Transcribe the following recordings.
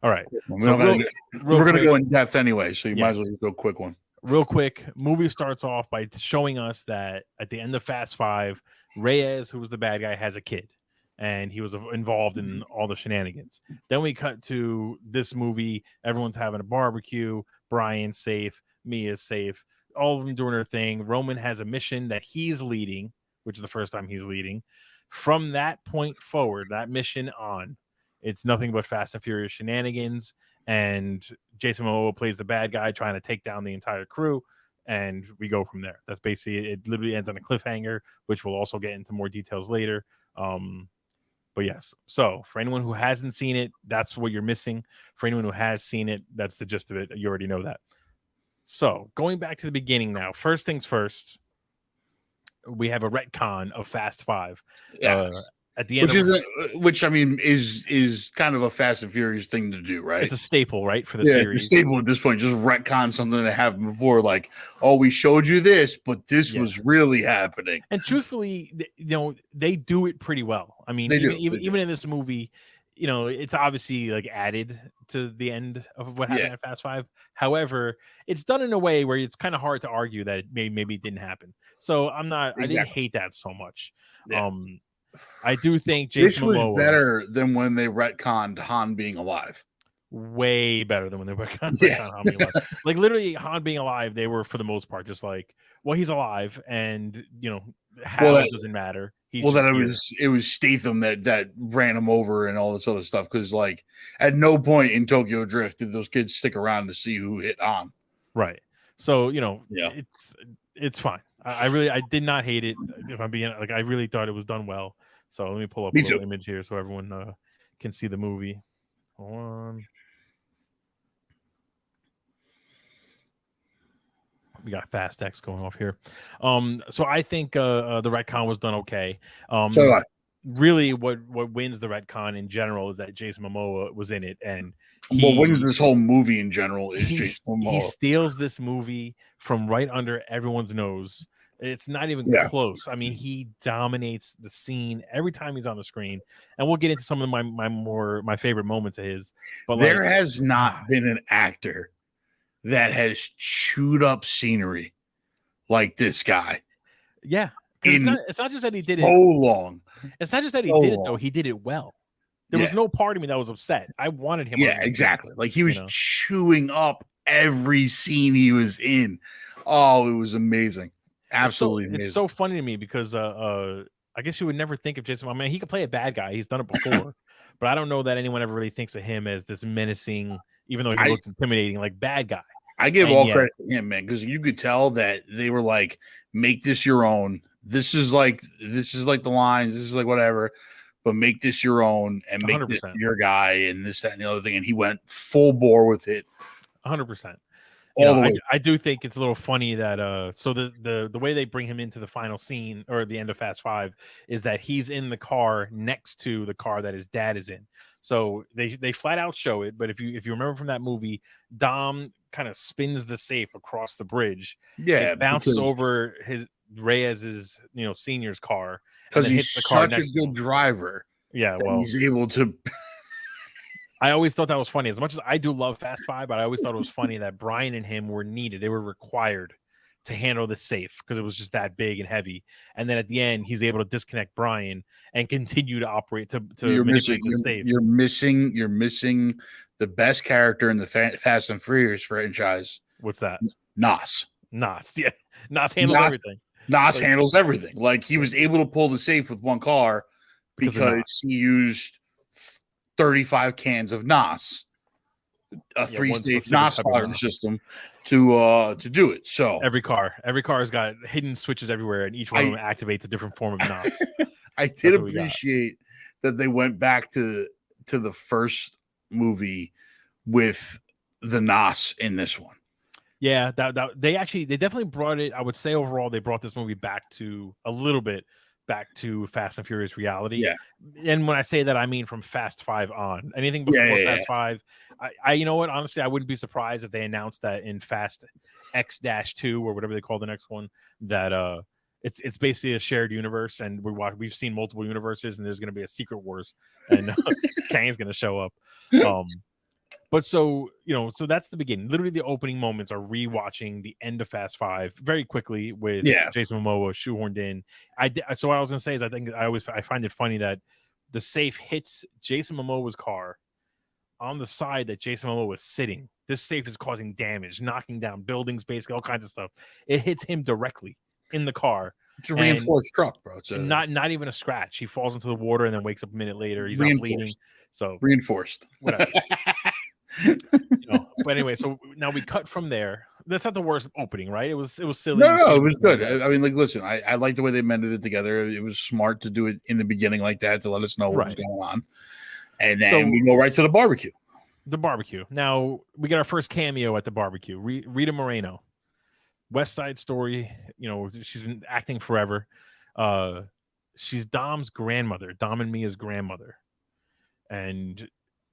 All right. We So don't gotta we're going to quick, go in depth anyway, so you yeah. might as well just go quick one. Real quick, movie starts off by showing us that at the end of Fast Five, Reyes, who was the bad guy, has a kid, and he was involved in all the shenanigans. Then we cut to this movie. Everyone's having a barbecue. Brian's safe. Mia's safe. All of them doing their thing. Roman has a mission that he's leading, which is the first time he's leading. From that point forward, that mission on, it's nothing but Fast and Furious shenanigans. And Jason Momoa plays the bad guy trying to take down the entire crew, and we go from there. That's basically it. It literally ends on a cliffhanger, which we'll also get into more details later. But yes, so for anyone who hasn't seen it, that's what you're missing. For anyone who has seen it, that's the gist of it. You already know that. So going back to the beginning now, first things first, we have a retcon of Fast Five. Yeah. At the end, which I mean is kind of a Fast and Furious thing to do, right? It's a staple, right, for the series. It's a staple at this point. Just retcon something that happened before, like, oh, we showed you this, but this was really happening. And truthfully, they do it pretty well. I mean, even in this movie, it's obviously like added to the end of what happened at Fast Five. However, it's done in a way where it's kind of hard to argue that it maybe it didn't happen. So I didn't hate that so much. Yeah. I do think Jason Momoa was better than when they retconned Han being alive. Way better than when they retconned Han being alive. Like literally, Han being alive, they were for the most part just like, well, he's alive, and how it doesn't matter. It was Statham that ran him over and all this other stuff, because like at no point in Tokyo Drift did those kids stick around to see who hit Han. Right. So it's fine. I did not hate it. If I'm being like, I really thought it was done well. So let me pull up a little image here so everyone can see the movie. Hold on. We got Fast X going off here. So I think the retcon was done okay. Really, what wins the retcon in general is that Jason Momoa was in it, and what wins this whole movie in general is Jason Momoa. He steals this movie from right under everyone's nose. It's not even close. I mean, he dominates the scene every time he's on the screen, and we'll get into some of my favorite moments of his. But there has not been an actor that has chewed up scenery like this guy. Yeah, it's not just that he did it so long. It's not just that he did it though; he did it well. There was no part of me that was upset. I wanted him. Yeah, exactly. Like he was chewing up every scene he was in. Oh, it was amazing. Absolutely amazing. It's so funny to me because I guess you would never think of Jason. I mean, he could play a bad guy. He's done it before, but I don't know that anyone ever really thinks of him as this menacing, even though he looks intimidating, like bad guy. I give all credit to him, man, because you could tell that they were like, make this your own. This is like the lines. This is like whatever, but make this your own and make 100%. This your guy and this, that, and the other thing. And he went full bore with it. 100%. I do think it's a little funny that so the way they bring him into the final scene or the end of Fast Five is that he's in the car next to the car that his dad is in. So they flat out show it, but if you remember from that movie, Dom kind of spins the safe across the bridge. Yeah, it bounces over Reyes's senior's car because he's such a good driver. Yeah, well, he's able to. I always thought that was funny. As much as I do love Fast Five, but I always thought it was funny that Brian and him were needed. They were required to handle the safe because it was just that big and heavy. And then at the end, he's able to disconnect Brian and continue to operate to manipulate the safe. You're missing the best character in the Fast and Furious franchise. What's that? Nos. Yeah. Nos handles everything. Nos handles everything. Like he was able to pull the safe with one car because he used 35 cans of Nos, a 3-stage Nos firing system to do it. So every car's got hidden switches everywhere, and each one of them activates a different form of Nos. I did appreciate that they went back to the first movie with the Nos in this one. Yeah, they definitely brought it. I would say overall they brought this movie back to a little bit. Back to Fast and Furious reality. Yeah. And when I say that, I mean from Fast 5 on. Anything before Fast 5, I you know what? Honestly, I wouldn't be surprised if they announced that in Fast X-2 or whatever they call the next one, that it's basically a shared universe, and we've seen multiple universes, and there's going to be a Secret Wars, and Kang's going to show up. But so, so that's the beginning. Literally, the opening moments are rewatching the end of Fast Five very quickly with Jason Momoa shoehorned in. So what I was gonna say is I find it funny that the safe hits Jason Momoa's car on the side that Jason Momoa was sitting. This safe is causing damage, knocking down buildings, basically all kinds of stuff. It hits him directly in the car. It's a reinforced truck, bro. It's not even a scratch. He falls into the water and then wakes up a minute later. He's not bleeding. So reinforced. Whatever. But anyway, so now we cut from there. That's not the worst opening, right? It was silly. No, it was good. I mean, like, listen, I like the way they mended it together. It was smart to do it in the beginning like that to let us know what was going on. And then we go right to the barbecue. The barbecue. Now we get our first cameo at the barbecue. Rita Moreno, West Side Story. She's been acting forever. She's Dom's grandmother, Dom and Mia's grandmother. And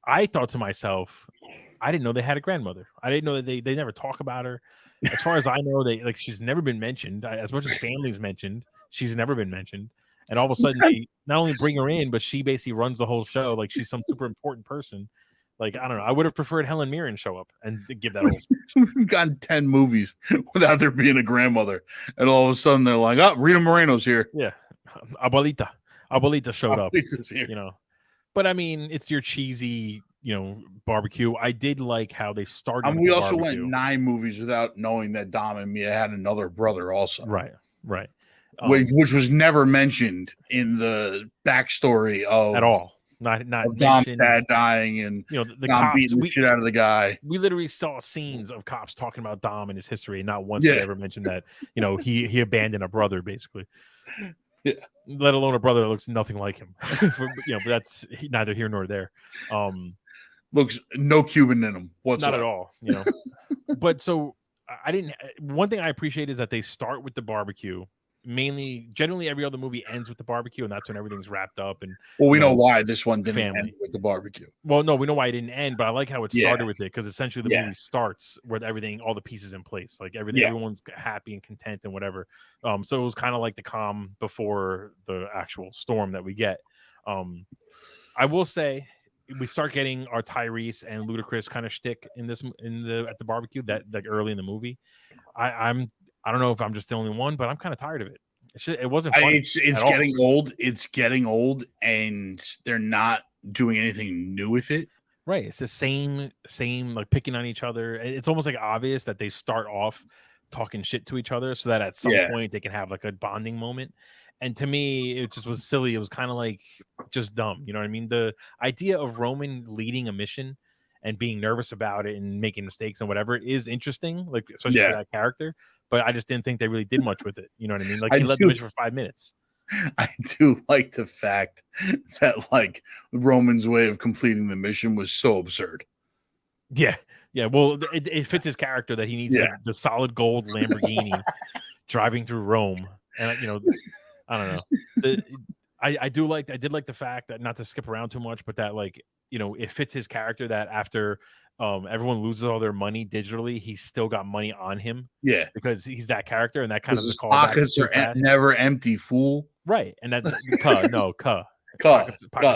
I thought to myself, I didn't know they had a grandmother. I didn't know that they never talk about her. As far as I know, she's never been mentioned. As much as family's mentioned, she's never been mentioned. And all of a sudden, they not only bring her in, but she basically runs the whole show. Like she's some super important person. Like, I don't know. I would have preferred Helen Mirren show up and give that whole speech. We've gotten 10 movies without there being a grandmother. And all of a sudden, they're like, oh, Rita Moreno's here. Yeah. Abuelita showed up. Here. But I mean, it's your cheesy, barbecue. I did like how they started. And we also went 9 movies without knowing that Dom and Mia had another brother also. Right. Which was never mentioned in the backstory of at all. Not Dom's dad dying and the Dom cops beating the shit out of the guy. We literally saw scenes of cops talking about Dom and his history, and not once did they ever mention that he abandoned a brother, basically. Yeah. Let alone a brother that looks nothing like him. But that's neither here nor there. Looks no Cuban in him whatsoever. Not at all. But so one thing I appreciate is that they start with the barbecue. Generally every other movie ends with the barbecue, and that's when everything's wrapped up. And we know why this one didn't end with the barbecue. Well, no, we know why it didn't end, but I like how it started with it, because essentially the movie starts with all the pieces in place, like everyone's happy and content and whatever. So it was kind of like the calm before the actual storm that we get. I will say we start getting our Tyrese and Ludacris kind of shtick at the barbecue that like early in the movie. I don't know if I'm just the only one, but I'm kind of tired of it. It wasn't fun. It's getting old. It's getting old, and they're not doing anything new with it. Right. It's the same, like picking on each other. It's almost like obvious that they start off talking shit to each other so that at some point they can have like a bonding moment. And to me, it just was silly. It was kind of like just dumb. You know what I mean? The idea of Roman leading a mission and being nervous about it and making mistakes and whatever is interesting, like especially for that character. But I just didn't think they really did much with it. You know what I mean? Like he led the mission for 5 minutes. I do like the fact that like Roman's way of completing the mission was so absurd. Yeah. Well, it fits his character that he needs the solid gold Lamborghini driving through Rome, and I don't know. I did like the fact that, not to skip around too much, but that like it fits his character that after everyone loses all their money digitally, he's still got money on him. Yeah, because he's that character, and that kind of his pockets are never empty, fool. Right, and that pockets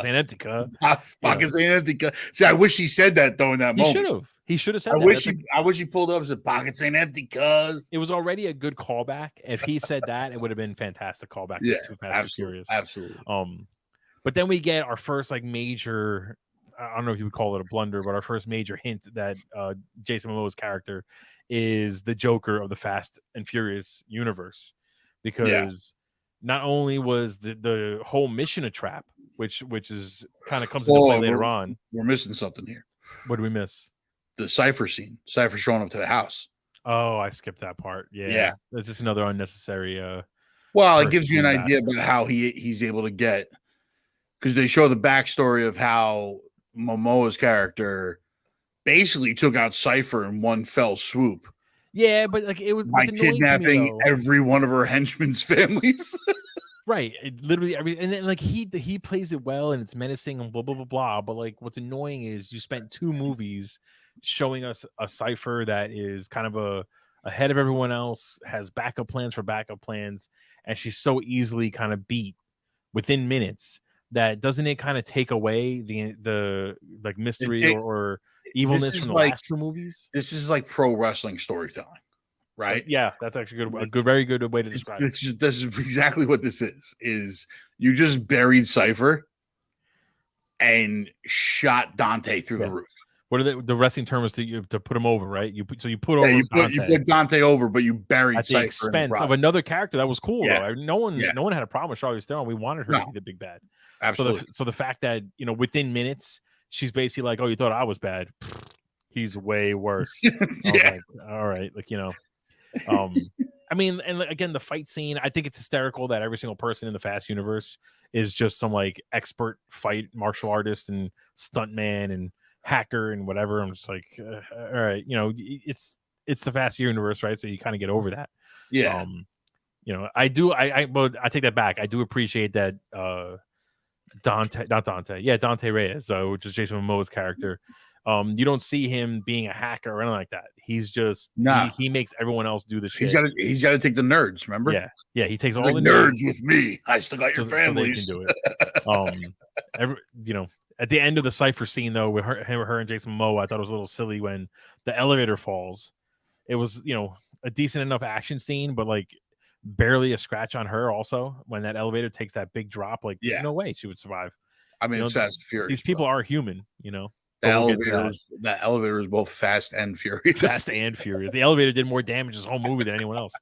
ain't empty, pockets ain't empty. See, I wish he said that though in that moment. He should have said that. I wish he pulled up and said pockets ain't empty, cuz. It was already a good callback. If he said that, it would have been fantastic callback. Yeah, to Too Fast and Furious. Absolutely. But then we get our first like major, I don't know if you would call it a blunder, but our first major hint that Jason Momoa's character is the Joker of the Fast and Furious universe, because not only was the whole mission a trap, which is kind of comes into play later on. We're missing something here. What did we miss? The Cypher scene. Cypher showing up to the house. Oh, I skipped that part. Yeah. That's just another unnecessary. Well, it gives you an idea about how he's able to get, because they show the backstory of how Momoa's character basically took out Cypher in one fell swoop. Yeah, but like it was by kidnapping every one of her henchmen's families. Right, literally and then like he plays it well, and it's menacing and blah blah blah blah. But like, what's annoying is you spent 2 movies showing us a Cypher that is kind of ahead of everyone else, has backup plans for backup plans, and she's so easily kind of beat within minutes that doesn't it kind of take away the like mystery or evilness from the last two movies. This is like pro wrestling storytelling, right? Yeah, that's actually good. Very good way to describe it. This is exactly what this is. Is you just buried Cypher and shot Dante through the roof. What are the wrestling terms to put him over, right? You put over you Dante. put Dante over, but you buried at the Cypher expense of another character that was cool. Yeah. Though. No one had a problem with Charlize Theron. We wanted her to be the big bad. Absolutely. So the fact that within minutes she's basically like, "Oh, you thought I was bad? He's way worse." Yeah. Like, all right, I mean, and again, the fight scene, I think it's hysterical that every single person in the Fast universe is just some like expert fight martial artist and stuntman and hacker and whatever. I'm just like, all right, it's the Fast universe, right? So you kind of get over that. Yeah. I take that back. I do appreciate that Dante Reyes, which is Jason Momoa's character. You don't see him being a hacker or anything like that. He's just he makes everyone else do the shit. He's got to take the nerds. Remember? Yeah. He takes all the nerds with me. I still got your families. So they can do it. At the end of the Cypher scene though, with her and Jason Momoa, I thought it was a little silly when the elevator falls. It was a decent enough action scene, but like barely a scratch on her. Also, when that elevator takes that big drop, like there's no way she would survive. I mean, it's Fast and Furious. These people are human, That elevator is both fast and furious. Fast and furious. The elevator did more damage this whole movie than anyone else.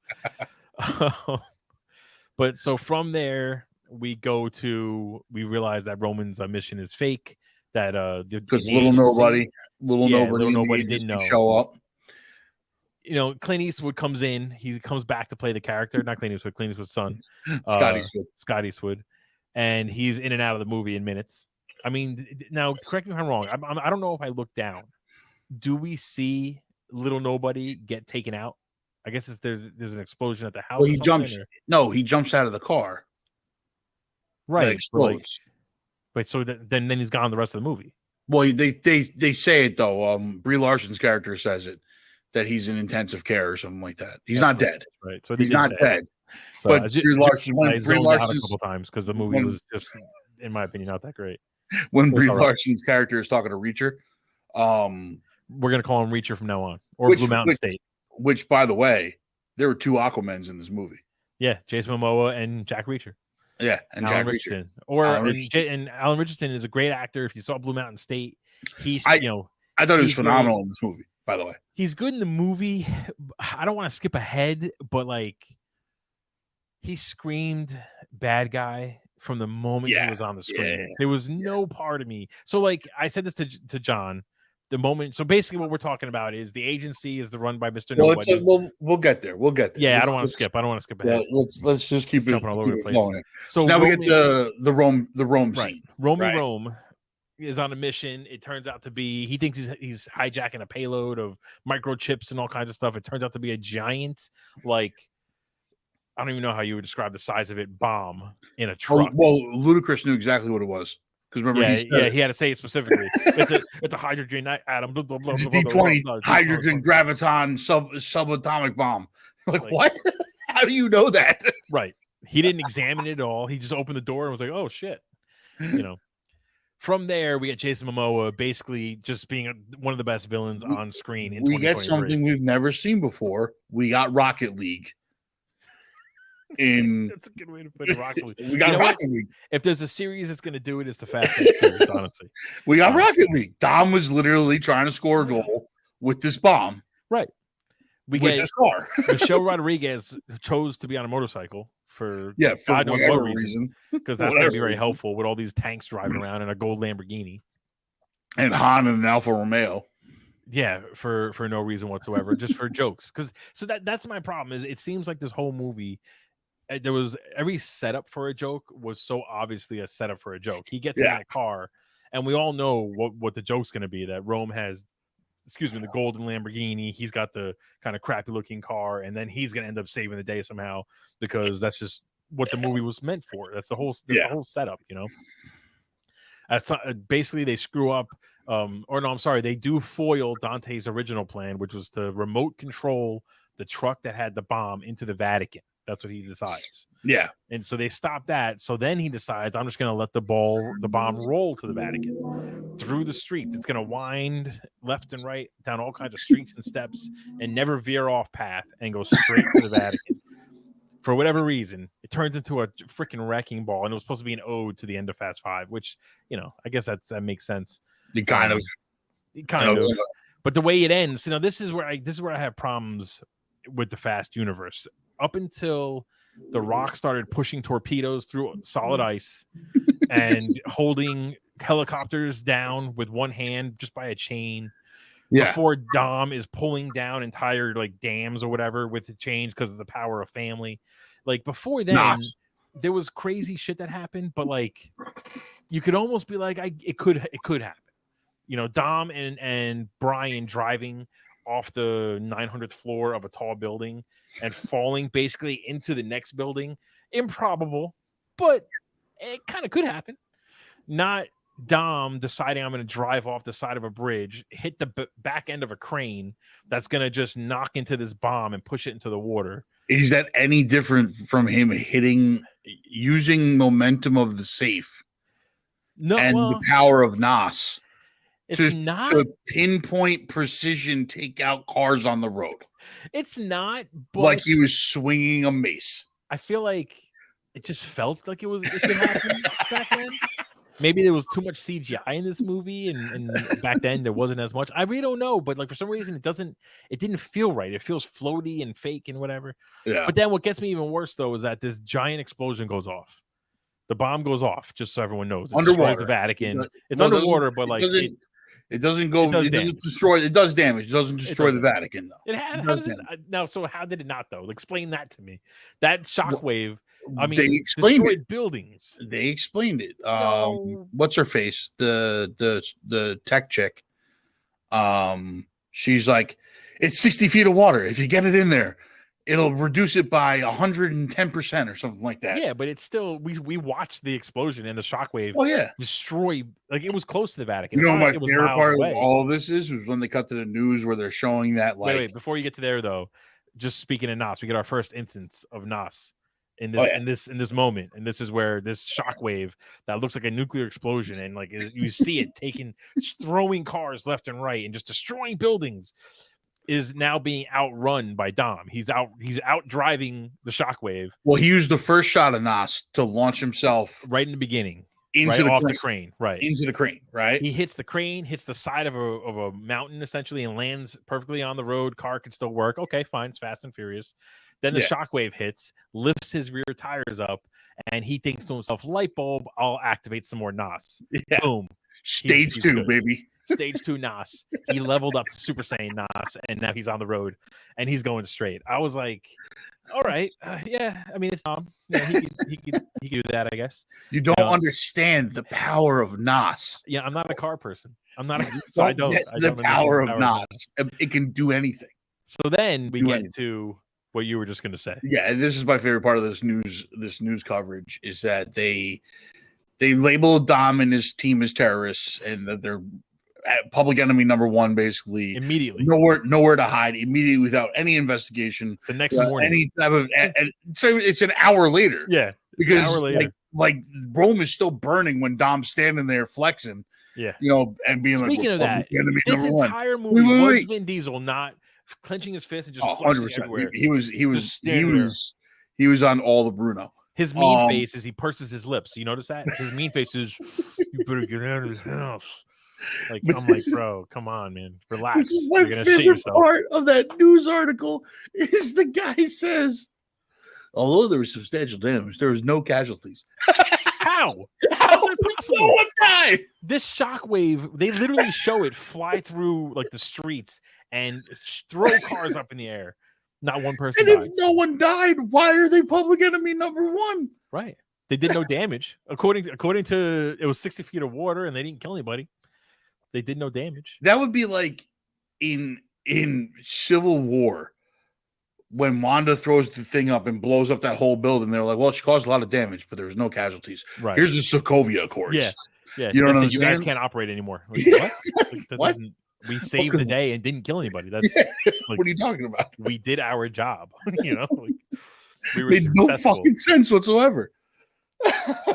But so from there, we realize that Roman's mission is fake. That because little nobody didn't know. Show up. Clint Eastwood comes in. He comes back to play the character. Not Clint Eastwood. Clint Eastwood's son, Scott Eastwood, and he's in and out of the movie in minutes. I mean, now correct me if I'm wrong. I don't know if I look down. Do we see little nobody get taken out? I guess there's an explosion at the house. Well, he jumps. No, he jumps out of the car. Right. But so then he's gone the rest of the movie. Well, they say it though. Brie Larson's character says it that he's in intensive care or something like that. He's not dead. Right. So he's not dead. So but Brie Larson a couple times because the movie was just, in my opinion, not that great. When Brie Larson's character is talking to Reacher, we're gonna call him Reacher from now on, or Blue Mountain State. Which, by the way, there were two Aquamans in this movie. Yeah, Jason Momoa and Jack Reacher. Yeah, and Alan Jack Richardson. Reacher. And Alan Richardson is a great actor. If you saw Blue Mountain State, I thought he was phenomenal in this movie. By the way, he's good in the movie. I don't want to skip ahead, but like he screamed bad guy from the moment he was on the screen. There was no part of me. So like I said this to John, the moment. So basically what we're talking about is the agency is run by Mr. Nobody. We'll get there. Yeah, I don't want to skip. I don't want to skip ahead. Let's just keep it all over the place. So now we get the Rome scene. Rome is on a mission. It turns out to be he thinks he's hijacking a payload of microchips and all kinds of stuff. It turns out to be a giant, like I don't even know how you would describe the size of it, bomb in a truck. Well, Ludacris knew exactly what it was. Because remember, he had to say it specifically. It's a hydrogen atom. Blah, blah, blah, it's a D20 hydrogen graviton subatomic bomb. Like what? How do you know that? Right. He didn't examine it at all. He just opened the door and was like, "Oh shit," From there, we get Jason Momoa basically just being one of the best villains on screen. We get something we've never seen before. We got Rocket League. That's a good way to put it. Rocket League. We got Rocket League. If there's a series that's going to do it, it's the Fast and series. Honestly, we got Rocket League. Dom was literally trying to score a goal with this bomb. Right. With his car. Michelle Rodriguez chose to be on a motorcycle for God knows what reason. Because that's going to be very helpful with all these tanks driving around in a gold Lamborghini. And Han and an Alfa Romeo. Yeah, for no reason whatsoever, just for jokes. That's my problem. Is it seems like this whole movie. There was every setup for a joke was so obviously a setup for a joke. He gets in that car, and we all know what the joke's going to be. That Rome has, the golden Lamborghini. He's got the kind of crappy looking car, and then he's going to end up saving the day somehow because that's just what the movie was meant for. That's the whole setup, Basically, they screw up. They do foil Dante's original plan, which was to remote control the truck that had the bomb into the Vatican. That's what he decides. Yeah. And so they stop that. So then he decides, I'm just going to let the bomb roll to the Vatican through the streets. It's going to wind left and right down all kinds of streets and steps and never veer off path and go straight to the Vatican. For whatever reason, it turns into a freaking wrecking ball, and it was supposed to be an ode to the end of Fast Five, which, I guess that makes sense. It kind of. But the way it ends, this is where I have problems with the Fast universe. Up until The Rock started pushing torpedoes through solid ice and holding helicopters down with one hand just by a chain. Yeah. Before Dom is pulling down entire dams or whatever with the chains because of the power of family. Before then, there was crazy shit that happened, but you could almost be it could happen. Dom and Brian driving off the 900th floor of a tall building and falling basically into the next building. Improbable, but it kind of could happen. Not Dom deciding I'm going to drive off the side of a bridge, hit the back end of a crane that's going to just knock into this bomb and push it into the water. Is that any different from him using momentum of the safe? No, and the power of Nas to pinpoint precision take out cars on the road. It's not, but like he was swinging a mace. I feel like it just felt like it could happen back then. Maybe there was too much CGI in this movie, and back then there wasn't as much. I really don't know, but for some reason it didn't feel right. It feels floaty and fake and whatever. Yeah. But then what gets me even worse though is that this giant explosion goes off. The bomb goes off, just so everyone knows. It destroys the Vatican. It's underwater, but it doesn't go. It doesn't destroy. It does damage. It doesn't destroy the Vatican though. So how did it not though? Explain that to me. That shockwave. They explained destroyed buildings. They explained it. What's her face? The tech chick. She's like, it's 60 feet of water. If you get it in there, it'll reduce it by 110% or something like that. Yeah, but it's still we watched the explosion and the shockwave. Oh yeah, destroy it was close to the Vatican. My favorite part of all of this was when they cut to the news where they're showing that wait, before you get to there though, just speaking of Nas, we get our first instance of Nas. In this moment, and this is where this shockwave that looks like a nuclear explosion, and you see it throwing cars left and right and just destroying buildings, is now being outrun by Dom. He's out driving the shockwave. Well, he used the first shot of Nas to launch himself right in the beginning. Off the crane, right into the crane, right. He hits the crane, hits the side of a mountain essentially, and lands perfectly on the road. Car can still work. Okay, fine. It's Fast and Furious. Then the shockwave hits, lifts his rear tires up, and he thinks to himself, "Light bulb, I'll activate some more Nas." Yeah. Boom. Stage 2, baby. Stage 2 Nas. He leveled up to Super Saiyan Nas, and now he's on the road, and he's going straight. I was like, all right, yeah. I mean, it's Tom. Yeah, he could do that, I guess. You don't understand the power of Nas. Yeah, I'm not a car person. I'm not. So I don't. The power of Nas. It can do anything. So then we get to what you were just going to say. Yeah, and this is my favorite part of this news coverage is that they label Dom and his team as terrorists, and that they're public enemy number one, basically immediately. Nowhere to hide immediately without any investigation. The next morning, any type of, and so it's an hour later. Yeah, because like Rome is still burning when Dom's standing there flexing. Yeah, and being speaking of that, this entire movie was Vin Diesel not clenching his fist and just 100%. Everywhere. He was on all the Bruno. His mean face is he purses his lips. You notice that? His mean face is, you better get out of his house. I'm like, bro, come on, man. Relax. This is my favorite part of that news article is the guy says, although there was substantial damage, there was no casualties. How? How is that possible? No one died. This shockwave, they literally show it fly through the streets and throw cars up in the air. Not one person died. If no one died, why are they public enemy number one? Right. They did no damage. According to it was 60 feet of water and they didn't kill anybody. They did no damage. That would be like in Civil War when Wanda throws the thing up and blows up that whole building. They're like, well, she caused a lot of damage, but there was no casualties. Right. Here's the Sokovia Accords. Yeah. You know what I'm saying? You guys can't operate anymore. What? What? We saved the day and didn't kill anybody. That's what are you talking about? We did our job. We were Made no successful. fucking sense whatsoever.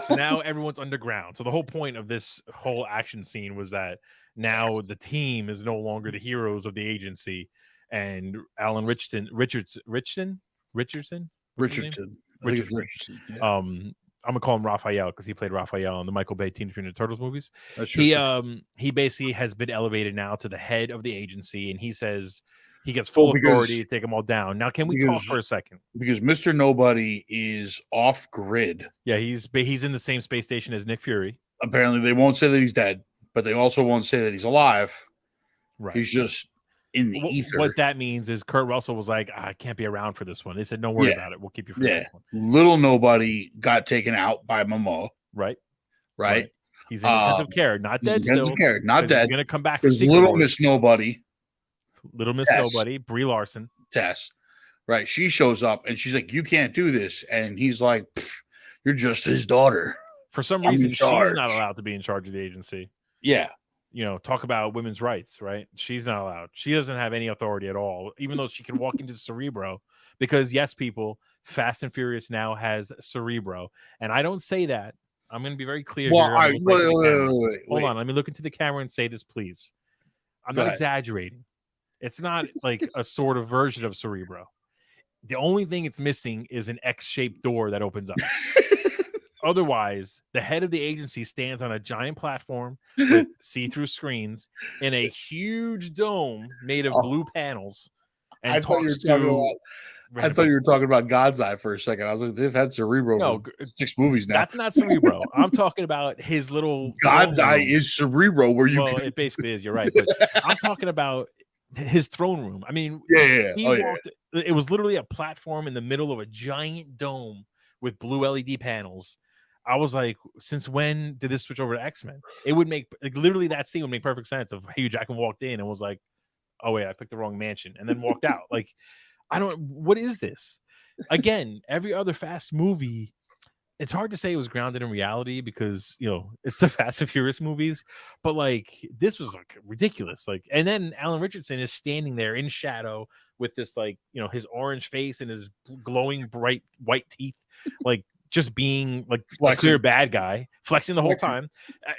So now everyone's underground. So the whole point of this whole action scene was that now the team is no longer the heroes of the agency, and Alan Richardson. What's his name? I think it's Richardson. Yeah. I'm gonna call him Raphael because he played Raphael in the Michael Bay Teenage Mutant Ninja Turtles movies. That's true. He basically has been elevated now to the head of the agency, and he says he gets full authority to take them all down. Now, can we talk for a second? Because Mr. Nobody is off grid. Yeah, he's in the same space station as Nick Fury. Apparently, they won't say that he's dead, but they also won't say that he's alive. Right. He's just in the ether. What that means is Kurt Russell was like, I can't be around for this one. They said, don't worry about it. We'll keep you for this one. Little Nobody got taken out by Momoa. Right. He's in intensive care, not dead still. Not dead. He's going to come back for Little Miss Nobody. Little Miss Nobody, Brie Larson. Tess. Right. She shows up and she's like, you can't do this. And he's like, you're just his daughter. For some reason, she's not allowed to be in charge of the agency. Yeah. You know, talk about women's rights, right? She's not allowed. She doesn't have any authority at all, even though she can walk into Cerebro. Because, yes, people, Fast and Furious now has Cerebro. And I don't say that. I'm going to be very clear. Well, here. Wait. Hold on. Let me look into the camera and say this, please. I'm not exaggerating. It's not like a sort of version of Cerebro. The only thing it's missing is an X-shaped door that opens up. Otherwise, the head of the agency stands on a giant platform with see-through screens in a huge dome made of blue panels. And I thought you were talking about God's Eye for a second. I was like, they've had Cerebro for 6 movies now. That's not Cerebro. I'm talking about his little God's Eye is Cerebro, where you it basically is. You're right, but I'm talking about his throne room. I mean, it was literally a platform in the middle of a giant dome with blue LED panels. I was like, since when did this switch over to X-Men? It would make literally that scene would make perfect sense of Hugh Jackman walked in and was like, oh wait, I picked the wrong mansion, and then walked out. Like, what is this? Again, every other Fast movie, it's hard to say it was grounded in reality because, you know, it's the Fast and Furious movies, but like this was like ridiculous. Like, and then Alan Richardson is standing there in shadow with this, like, you know, his orange face and his glowing bright white teeth, like just being like a clear bad guy, flexing the whole time.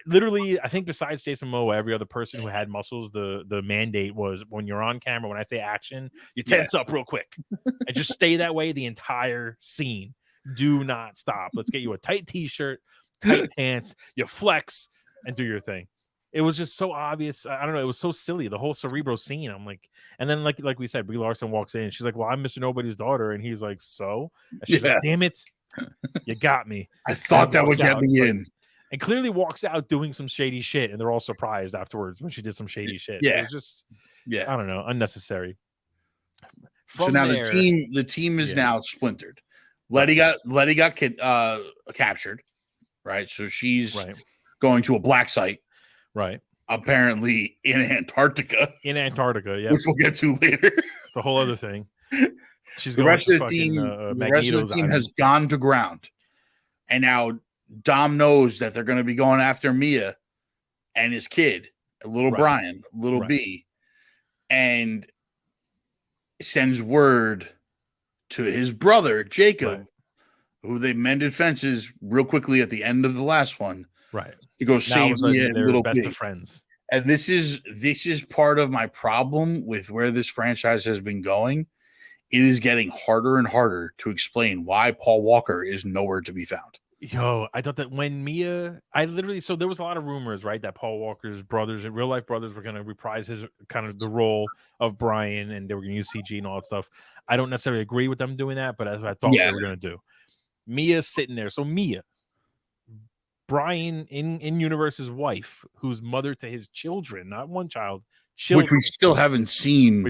Literally, I think besides Jason Momoa, every other person who had muscles, the mandate was when you're on camera, when I say action, you tense up real quick and just stay that way the entire scene. Do not stop. Let's get you a tight t-shirt, tight pants, you flex and do your thing. It was just so obvious. I don't know. It was so silly. The whole Cerebro scene. I'm like, and then like we said, Brie Larson walks in. She's like, well, I'm Mr. Nobody's daughter. And he's like, so? And she's like, damn it. You got me. I thought that would get me in. And clearly walks out doing some shady shit. And they're all surprised afterwards when she did some shady shit. Yeah. It was just, I don't know, unnecessary. So now the team is now splintered. Letty got captured, right? So she's going to a black site, right? Apparently in Antarctica. Yeah, which we'll get to later. It's a whole other thing. She's the rest of the team. The rest of the team has gone to ground, and now Dom knows that they're going to be going after Mia and his kid, little Brian, little B, and sends word to his brother Jacob, who they mended fences real quickly at the end of the last one. Right, he goes save Mia and little best B. of friends. And this is part of my problem with where this franchise has been going. It is getting harder and harder to explain why Paul Walker is nowhere to be found. Yo, I thought that when Mia, so there was a lot of rumors, right, that Paul Walker's brothers, real life brothers, were going to reprise his kind of the role of Brian, and they were going to use CG and all that stuff. I don't necessarily agree with them doing that, but that's what I thought they were going to do. Mia's sitting there. So Mia, Brian in Universe's wife, who's mother to his children, not one child, children, which we still haven't seen.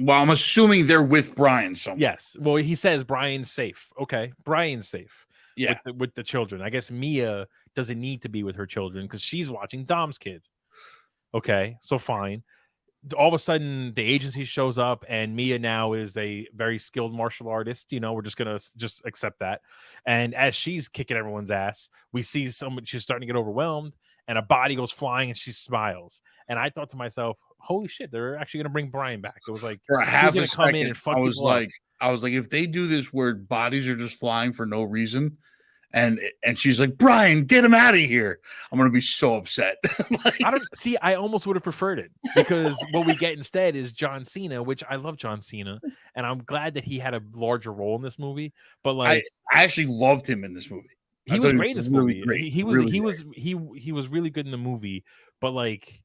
Well, I'm assuming they're with Brian somewhere. Yes. Well, he says Brian's safe. Okay. Brian's safe. Yeah. With the children. I guess Mia doesn't need to be with her children because she's watching Dom's kid. Okay. So fine. All of a sudden, the agency shows up, and Mia now is a very skilled martial artist. You know, we're just going to just accept that. And as she's kicking everyone's ass, we see she's starting to get overwhelmed, and a body goes flying, and she smiles. And I thought to myself, holy shit, they're actually going to bring Brian back. It was like for a half a come in second, and fuck I was people up. like, if they do this where bodies are just flying for no reason, and she's like, Brian, get him out of here, I'm gonna be so upset. Like, I almost would have preferred it, because what we get instead is John Cena, which I love John Cena, and I'm glad that he had a larger role in this movie. But like, I actually loved him in this movie. He was great in this movie. Great. He was really good in the movie, but like,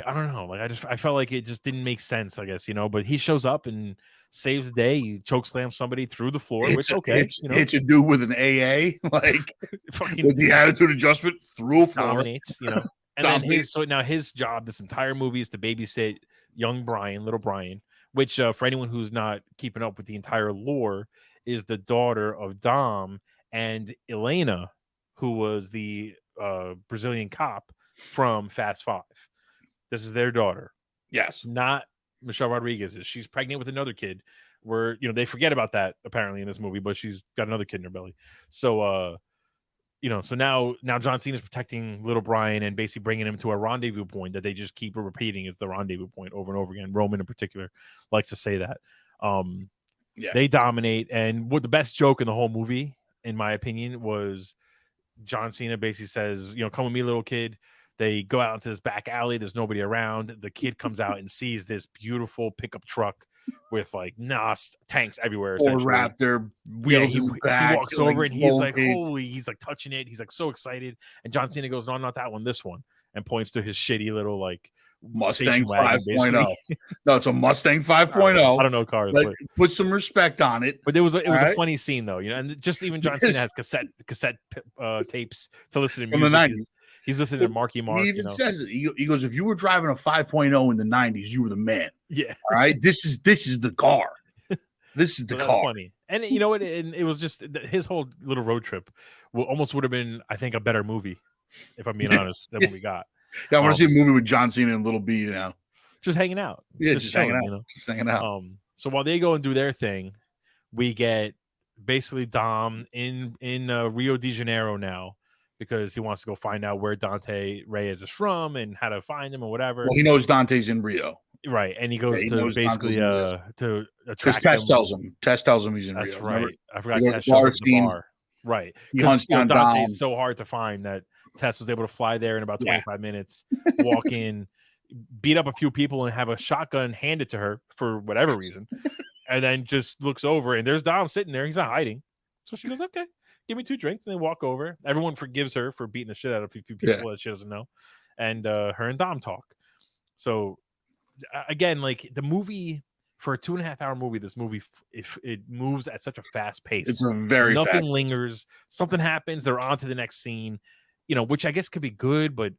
I don't know. Like, I felt like it just didn't make sense, I guess, but he shows up and saves the day. He chokeslams somebody through the floor, it's which a dude with an AA, like fucking with the attitude adjustment through a floor. Dominates, and then his job this entire movie is to babysit young Brian, little Brian, which for anyone who's not keeping up with the entire lore, is the daughter of Dom and Elena, who was the Brazilian cop from Fast Five. This is their daughter. Yes. Not Michelle Rodriguez's. She's pregnant with another kid, where, they forget about that apparently in this movie, but she's got another kid in her belly. So, so now John Cena is protecting little Brian and basically bringing him to a rendezvous point that they just keep repeating is the rendezvous point over and over again. Roman in particular likes to say that. They dominate. And what the best joke in the whole movie, in my opinion, was John Cena basically says, come with me, little kid. They go out into this back alley. There's nobody around. The kid comes out and sees this beautiful pickup truck with like NOS tanks everywhere. Ford Raptor wheels in the back. He walks over and he's like, holy, he's like touching it. He's like so excited. And John Cena goes, no, not that one, this one. And points to his shitty little like Mustang 5.0. No, it's a Mustang 5.0. I don't know cars. Like, put some respect on it. But it was a funny scene though, and just even John Cena has cassette tapes to listen to from music. The 90s. He's listening to Marky Mark. He even says it. He goes, if you were driving a 5.0 in the 90s, you were the man. Yeah. All right. This is the car. This is the car. Funny. And you know what? And it was just his whole little road trip almost would have been, I think, a better movie, if I'm being honest, than what we got. Yeah, I want to see a movie with John Cena and Little B now. Just hanging out. Yeah, just hanging out. Just hanging out. So while they go and do their thing, we get basically Dom in Rio de Janeiro now, because he wants to go find out where Dante Reyes is from and how to find him or whatever. Well, he knows Dante's in Rio. Right. And he goes to basically to attract Tess tells him. Tess tells him he's in Rio. That's right. Remember? I forgot Tess shows up at the bar. Right. Because Dante's so hard to find that Tess was able to fly there in about 25 minutes, walk in, beat up a few people and have a shotgun handed to her for whatever reason. And then just looks over and there's Dom sitting there. He's not hiding. So she goes, okay, give me 2 drinks. And they walk over. Everyone forgives her for beating the shit out of a few people that she doesn't know. And her and Dom talk. So again, like the movie, for a 2.5-hour movie, this movie, if it moves at such a fast pace, it's a very nothing lingers. Something happens. They're on to the next scene, which I guess could be good, but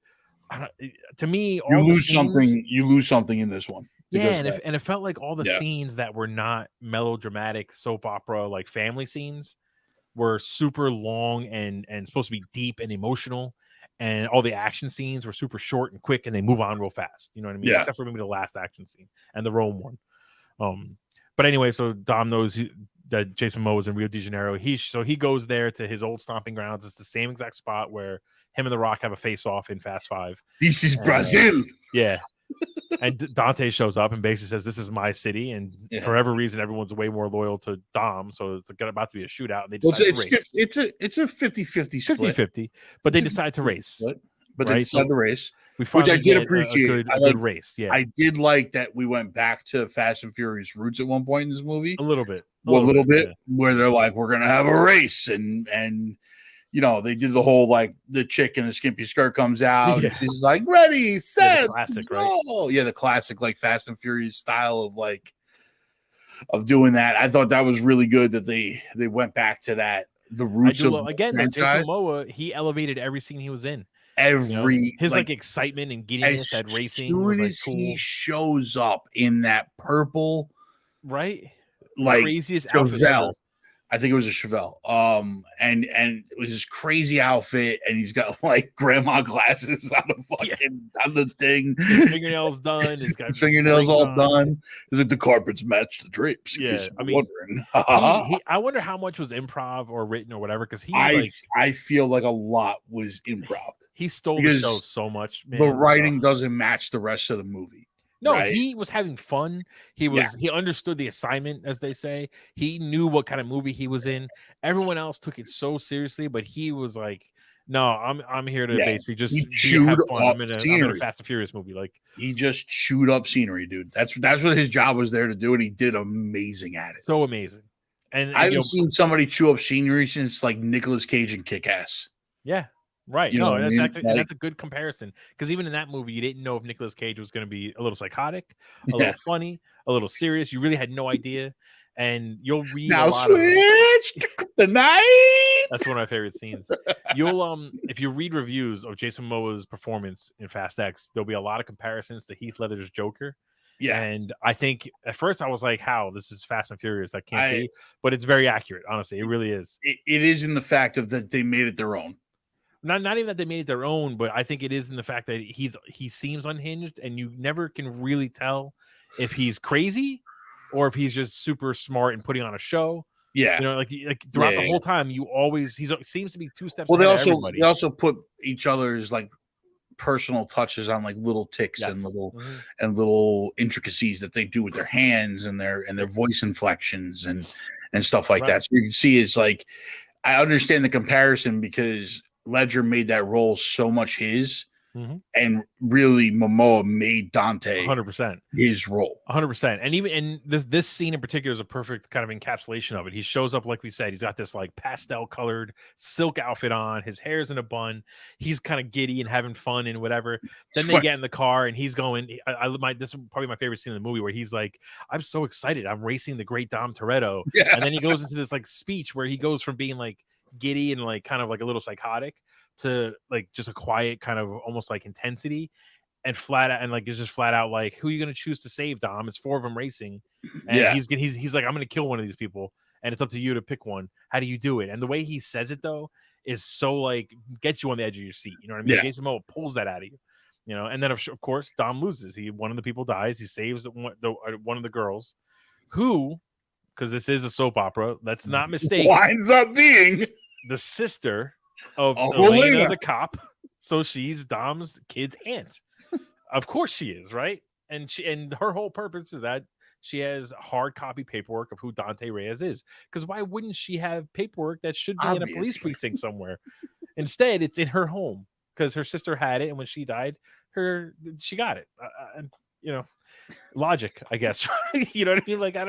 to me, you lose something in this one. Yeah, and it felt like all the scenes that were not melodramatic soap opera like family scenes were super long and supposed to be deep and emotional, and all the action scenes were super short and quick, and they move on real fast. You know what I mean? Yeah. Except for maybe the last action scene and the Rome one. But anyway, so Dom knows that Jason Momoa is in Rio de Janeiro. He goes there to his old stomping grounds. It's the same exact spot where him and The Rock have a face-off in Fast 5. This is Brazil. Yeah. And Dante shows up and basically says, this is my city. And for whatever reason, everyone's way more loyal to Dom. So it's about to be a shootout. And they decide to race. It's a 50-50 split. 50-50. But they decide to race. But they decide to race. Which I did appreciate. A good race. Yeah. I did like that we went back to Fast and Furious roots at one point in this movie. A little bit. Where they're like, we're going to have a race. And they did the whole, like, the chick in a skimpy skirt comes out. And she's like, ready, set, classic, go. Right? Yeah, the classic, like, Fast and Furious style of doing that. I thought that was really good that they went back to that, the roots of again, Jason Momoa, he elevated every scene he was in. His excitement and giddiness at racing. As soon as he shows up in that purple, right? Like craziest outfit. I think it was a Chevelle. And it was his crazy outfit, and he's got like grandma glasses on the thing. His fingernails done. He's got his fingernails all done. He's like, the carpets match the drapes. Yeah, I mean, I wonder how much was improv or written or whatever. Because I feel like a lot was improv. He stole the show so much. Man, the writing doesn't match the rest of the movie. No, right? he was having fun. He understood the assignment, as they say. He knew what kind of movie he was in. Everyone else took it so seriously, but he was like, "No, I'm here to basically just have fun. I'm in a Fast and Furious movie." Like, he just chewed up scenery, dude. That's what his job was there to do, and he did amazing at it. So amazing. And I haven't seen somebody chew up scenery since like Nicolas Cage and Kick-Ass. Yeah. Right. You know No, that's that's a good comparison, because even in that movie, you didn't know if Nicolas Cage was going to be a little psychotic, a little funny, a little serious. You really had no idea. And you'll read a lot switch the night. That's one of my favorite scenes. You'll if you read reviews of Jason Momoa's performance in Fast X, there'll be a lot of comparisons to Heath Ledger's Joker. Yeah, and I think at first I was like, "How this is Fast and Furious? That can't be," but it's very accurate. Honestly, it really is. It is in the fact of that they made it their own. Not even that they made it their own, but I think it is in the fact that he seems unhinged, and you never can really tell if he's crazy or if he's just super smart and putting on a show. Yeah, you know, like throughout the whole time, he seems to be two steps. Well, they also put each other's like personal touches on like little ticks and little intricacies that they do with their hands and their voice inflections and stuff like that. So you can see it's like, I understand the comparison because Ledger made that role so much his, and really Momoa made Dante 100% his role 100%. And this scene in particular is a perfect kind of encapsulation of it. He shows up, like we said, he's got this like pastel colored silk outfit on, his hair's in a bun, he's kind of giddy and having fun and whatever. Then they get in the car and he's going, this is probably my favorite scene in the movie, where he's like, "I'm so excited, I'm racing the great Dom Toretto." And then he goes into this like speech where he goes from being like giddy and like kind of like a little psychotic to like just a quiet kind of almost like intensity, and flat out, and like it's just flat out like, "Who are you going to choose to save, Dom? It's 4 of them racing." And he's like, "I'm going to kill one of these people, and it's up to you to pick one. How do you do it?" And the way he says it though is so like gets you on the edge of your seat. You know what I mean? Jason Momoa pulls that out of you. You know, and then of course Dom loses. One of the people dies. He saves one of the girls, who, because this is a soap opera, let's not mistake, winds up being the sister of Elena the cop. So she's Dom's kid's aunt. Of course she is, right? And her whole purpose is that she has hard copy paperwork of who Dante Reyes is. Because why wouldn't she have paperwork that should be in a police precinct somewhere? Instead, it's in her home because her sister had it, and when she died, she got it. You know, logic, I guess. You know what I mean? Like, I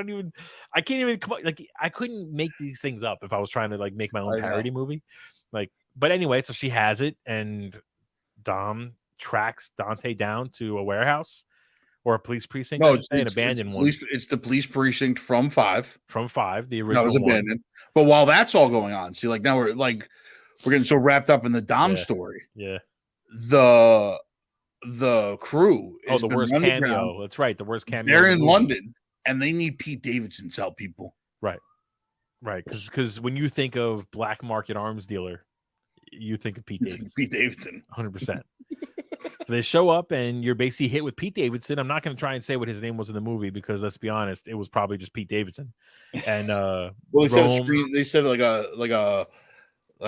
can't even come up, like, I couldn't make these things up if I was trying to like make my own parody movie. Like, but anyway, so she has it, and Dom tracks Dante down to a warehouse or a police precinct. No, it's an abandoned one. It's the police precinct from 5. From 5, the original. No, it was abandoned. But while that's all going on, see, like now we're getting so wrapped up in the Dom story. Yeah. The crew. The worst cameo. That's right. The worst cameo. They're in London, and they need Pete Davidson to help people. Right. Because when you think of black market arms dealer, you think of Pete Davidson. 100%. So they show up, and you're basically hit with Pete Davidson. I'm not going to try and say what his name was in the movie, because let's be honest, it was probably just Pete Davidson. And they said like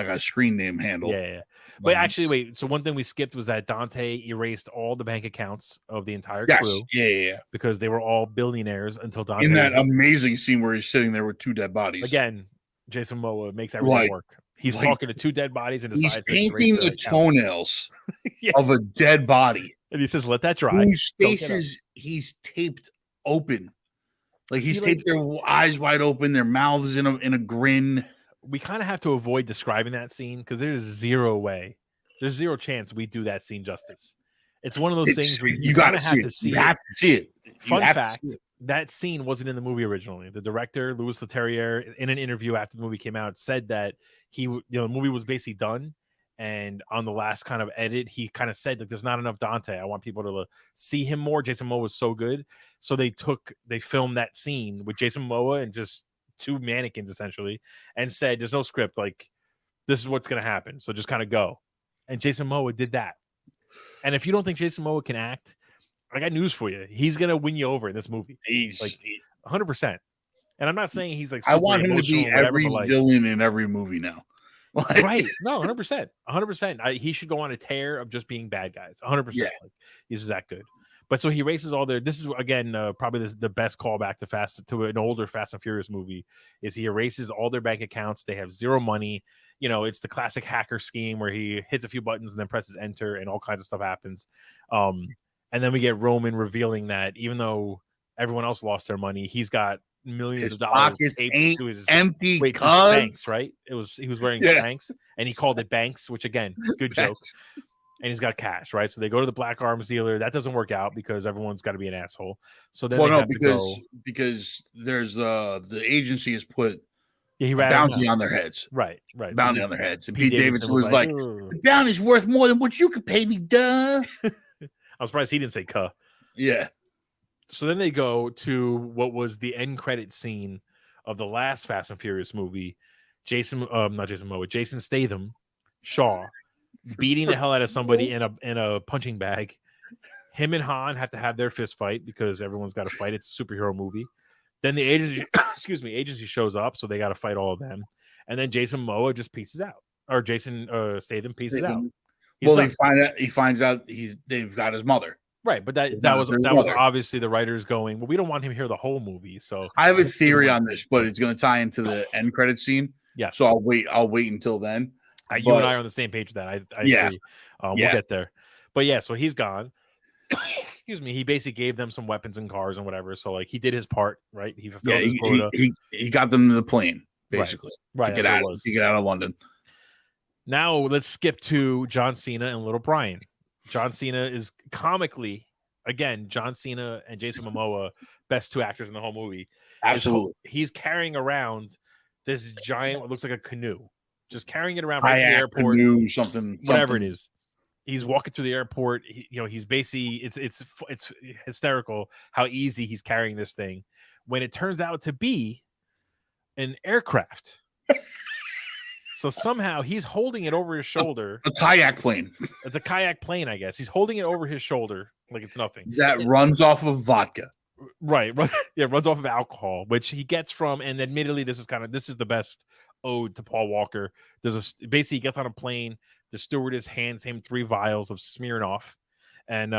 a screen name handle. Yeah. But actually, wait. So one thing we skipped was that Dante erased all the bank accounts of the entire crew. Yeah. Because they were all billionaires until Dante. In that amazing scene where he's sitting there with 2 dead bodies. Again, Jason Momoa makes everything work. He's talking to 2 dead bodies and decides he's painting the toenails of a dead body. And he says, "Let that dry." Whose faces he's taped open. Like he's taped their eyes wide open, their mouths in a grin. We kind of have to avoid describing that scene because there's zero chance we do that scene justice. It's one of those things where you gotta have to see it. You have to see it. Fun fact, that scene wasn't in the movie originally. The director, Louis Leterrier, in an interview after the movie came out, said that the movie was basically done, and on the last kind of edit, he kind of said that there's not enough Dante. I want people to see him more. Jason Momoa was so good, so they filmed that scene with Jason Momoa and just 2 mannequins essentially, and said, "There's no script. Like, this is what's going to happen. So just kind of go." And Jason Momoa did that. And if you don't think Jason Momoa can act, I got news for you. He's going to win you over in this movie. He's like 100%. And I'm not saying he's like, I want him to be every villain in every movie now. Right. No, 100%. 100%. He should go on a tear of just being bad guys. 100%. Yeah. Like, he's that good. But so he erases all their. This is again probably the best callback to an older Fast and Furious movie. Is he erases all their bank accounts? They have zero money. It's the classic hacker scheme where he hits a few buttons and then presses enter, and all kinds of stuff happens. And then we get Roman revealing that even though everyone else lost their money, he's got millions of dollars taped to his empty. Spanx, right? He was wearing Spanx, and he called it Banks, which again, good joke. And he's got cash, right? So they go to the black arms dealer. That doesn't work out because everyone's got to be an asshole. So then because there's the agency has put a bounty on their heads. Right. Bounty on their heads. And Pete Davidson was like, the bounty's worth more than what you could pay me, duh. I'm surprised he didn't say cuh. Yeah. So then they go to what was the end credit scene of the last Fast and Furious movie. Jason Statham, Shaw, beating the hell out of somebody in a punching bag. Him and Han have to have their fist fight because everyone's got to fight. It's a superhero movie. Then the agency shows up, so they got to fight all of them. And then Jason Momoa just pieces out, or Jason Statham pieces out. He finds out they've got his mother. Right, but that was obviously the writers going, well, we don't want him here the whole movie. So I have a theory on this, but it's going to tie into the end credit scene. Yeah. So I'll wait until then. You and I are on the same page with that. I agree. We'll get there. But yeah, so he's gone. Excuse me. He basically gave them some weapons and cars and whatever. So like he did his part, right? He fulfilled his quota. He got them to the plane, basically. Right. To get out of London. Now let's skip to John Cena and Little Brian. John Cena is comically, again, John Cena and Jason Momoa, best two actors in the whole movie. Absolutely. He's carrying around this giant, what looks like a canoe, just carrying it around right at the airport. Canoe, something. Whatever it is. He's walking through the airport. He's basically, it's hysterical how easy he's carrying this thing when it turns out to be an aircraft. So somehow he's holding it over his shoulder. A kayak plane. It's a kayak plane, I guess. He's holding it over his shoulder like it's nothing. That runs off of vodka. Right. Yeah, runs off of alcohol, which he gets from, and admittedly, this is the best ode to Paul Walker. Basically he gets on a plane, the stewardess hands him 3 vials of Smirnoff, and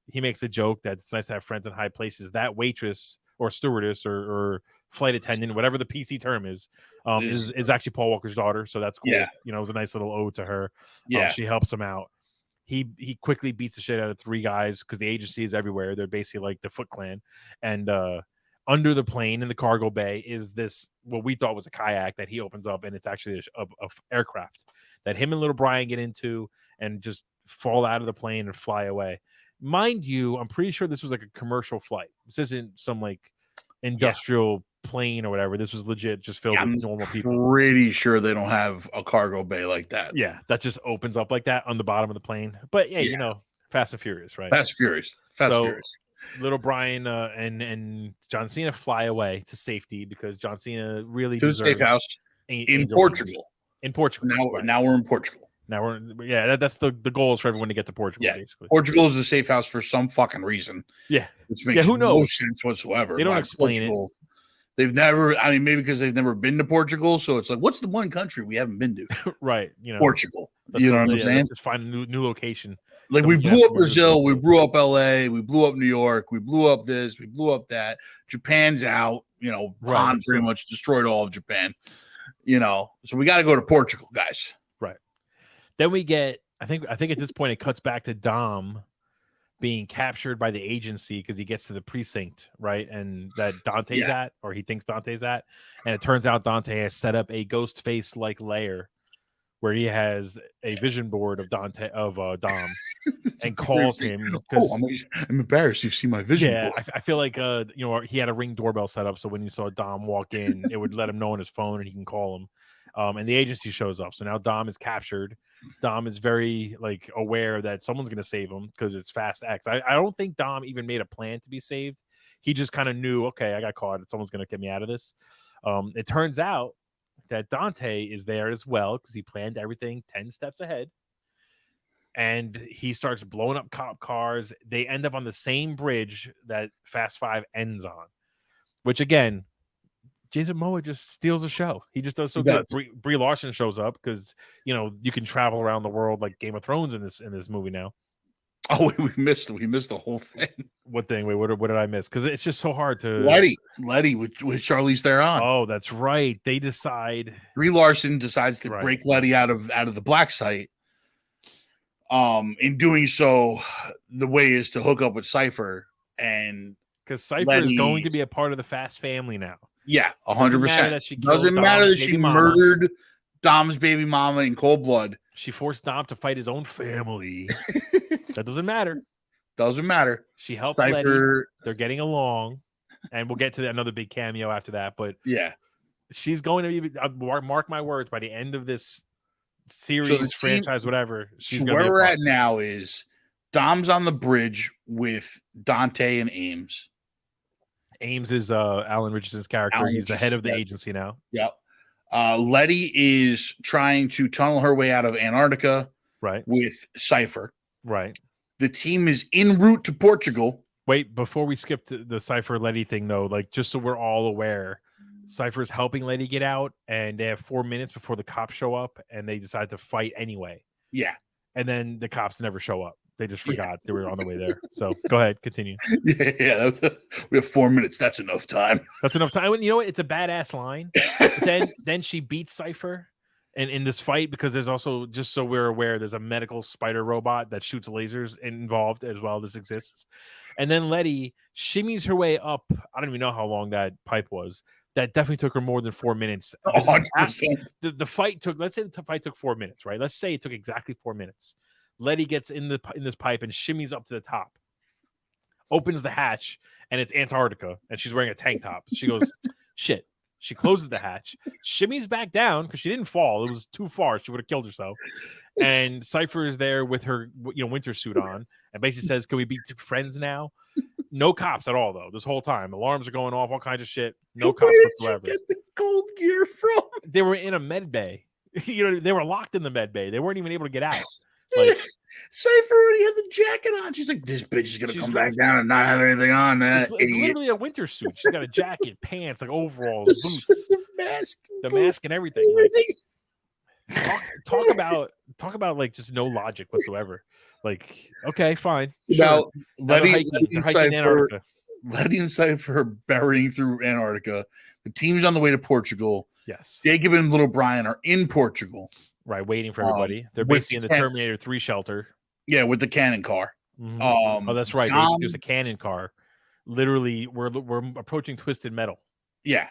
he makes a joke that it's nice to have friends in high places. That waitress or stewardess or flight attendant, whatever the PC term is actually Paul Walker's daughter. So that's cool. Yeah. It was a nice little ode to her. Yeah. She helps him out. He quickly beats the shit out of 3 guys because the agency is everywhere. They're basically like the Foot Clan. And under the plane in the cargo bay is this, what we thought was a kayak that he opens up, and it's actually a aircraft that him and Little Brian get into and just fall out of the plane and fly away. Mind you, I'm pretty sure this was like a commercial flight. This isn't some like industrial plane or whatever. This was legit just filled with normal people. Pretty sure they don't have a cargo bay like that. Yeah, that just opens up like that on the bottom of the plane. But yeah. Fast and Furious, right? Fast and Furious. Little Brian and John Cena fly away to safety because John Cena really to the safe house in Portugal. Now we're in Portugal. That's the goal is for everyone to get to Portugal. Yeah, basically. Portugal is the safe house for some fucking reason. Yeah, which makes no sense whatsoever. They don't explain Portugal, it. They've never. I mean, maybe because they've never been to Portugal, so it's like, what's the one country we haven't been to? Right. Portugal. You know what I'm saying? Let's just find a new location. Like we blew up Brazil, we blew up LA, we blew up New York, we blew up this, we blew up that. Japan's out. Han pretty much destroyed all of Japan. So we got to go to Portugal, guys. Right. Then we get, I think at this point it cuts back to Dom being captured by the agency because he gets to the precinct, right? And that Dante's at, or he thinks Dante's at. And it turns out Dante has set up a ghost face like lair where he has a vision board of Dom and calls him. I'm embarrassed. You've seen my vision board. I feel like he had a Ring doorbell set up, so when you saw Dom walk in, it would let him know on his phone and he can call him. And the agency shows up. So now Dom is captured. Dom is very aware that someone's going to save him because it's Fast X. I don't think Dom even made a plan to be saved. He just kind of knew, okay, I got caught. Someone's going to get me out of this. It turns out that Dante is there as well because he planned everything 10 steps ahead. And he starts blowing up cop cars. They end up on the same bridge that Fast 5 ends on, which again, Jason Momoa just steals the show. He just does so good. Brie Larson shows up because you can travel around the world like Game of Thrones in this movie now. Oh, we missed the whole thing. What thing? Wait, what did I miss? Because it's just so hard to Letty with Charlize Theron. Oh, that's right. They decide. Brie Larson decides to break Letty out of the black site. In doing so, the way is to hook up with Cypher, and because Cypher is going to be a part of the Fast family now. Yeah, 100%. Doesn't matter that she murdered Dom's baby mama in cold blood. She forced Dom to fight his own family. That doesn't matter. Doesn't matter. She helped Cypher. Letty. They're getting along, and we'll get to another big cameo after that. But yeah, she's going to be. Mark my words. By the end of this series, franchise, whatever. She's where we're at now is Dom's on the bridge with Dante and Ames. Ames is Alan Richardson's character. He's the head of the agency now. Yep. Letty is trying to tunnel her way out of Antarctica. Right. With Cypher. Right. The team is en route to Portugal. Wait, before we skip to the Cypher Letty thing, though, like just so we're all aware, Cypher's helping Letty get out, and they have 4 minutes before the cops show up, and they decide to fight anyway. Yeah. And then the cops never show up. They just forgot they were on the way there. So go ahead, continue. Yeah. We have 4 minutes. That's enough time. That's enough time. You know what? It's a badass line. then she beats Cypher, and in this fight, because there's also, just so we're aware, there's a medical spider robot that shoots lasers involved as well. This exists. And then Letty shimmies her way up. I don't even know how long that pipe was. That definitely took her more than 4 minutes. 100%. The fight took, let's say the fight took 4 minutes, right? Let's say it took exactly 4 minutes. Letty gets in this pipe and shimmies up to the top, opens the hatch, and it's Antarctica, and she's wearing a tank top. She goes, shit. She closes the hatch, shimmies back down because she didn't fall. It was too far. She would have killed herself. And Cypher is there with her, winter suit on, and basically says, "Can we be friends now?" No cops at all, though. This whole time, alarms are going off, all kinds of shit. No cops whatsoever. Where did you get the gold gear from? They were in a med bay. They were locked in the med bay. They weren't even able to get out. Like, Cypher already had the jacket on. She's like, this bitch is gonna come back down and not have anything on. That it's literally a winter suit. She's got a jacket, pants, like overalls, boots, the mask, and everything. Like, talk about like just no logic whatsoever. Like, okay, fine. About Letty and Cypher burying through Antarctica. The team's on the way to Portugal. Yes, Jacob and Little Brian are in Portugal. Right, waiting for everybody. They're basically in the Terminator 3 shelter. Yeah, with the cannon car. Mm-hmm. That's right. There's a cannon car. Literally, we're approaching Twisted Metal. Yeah.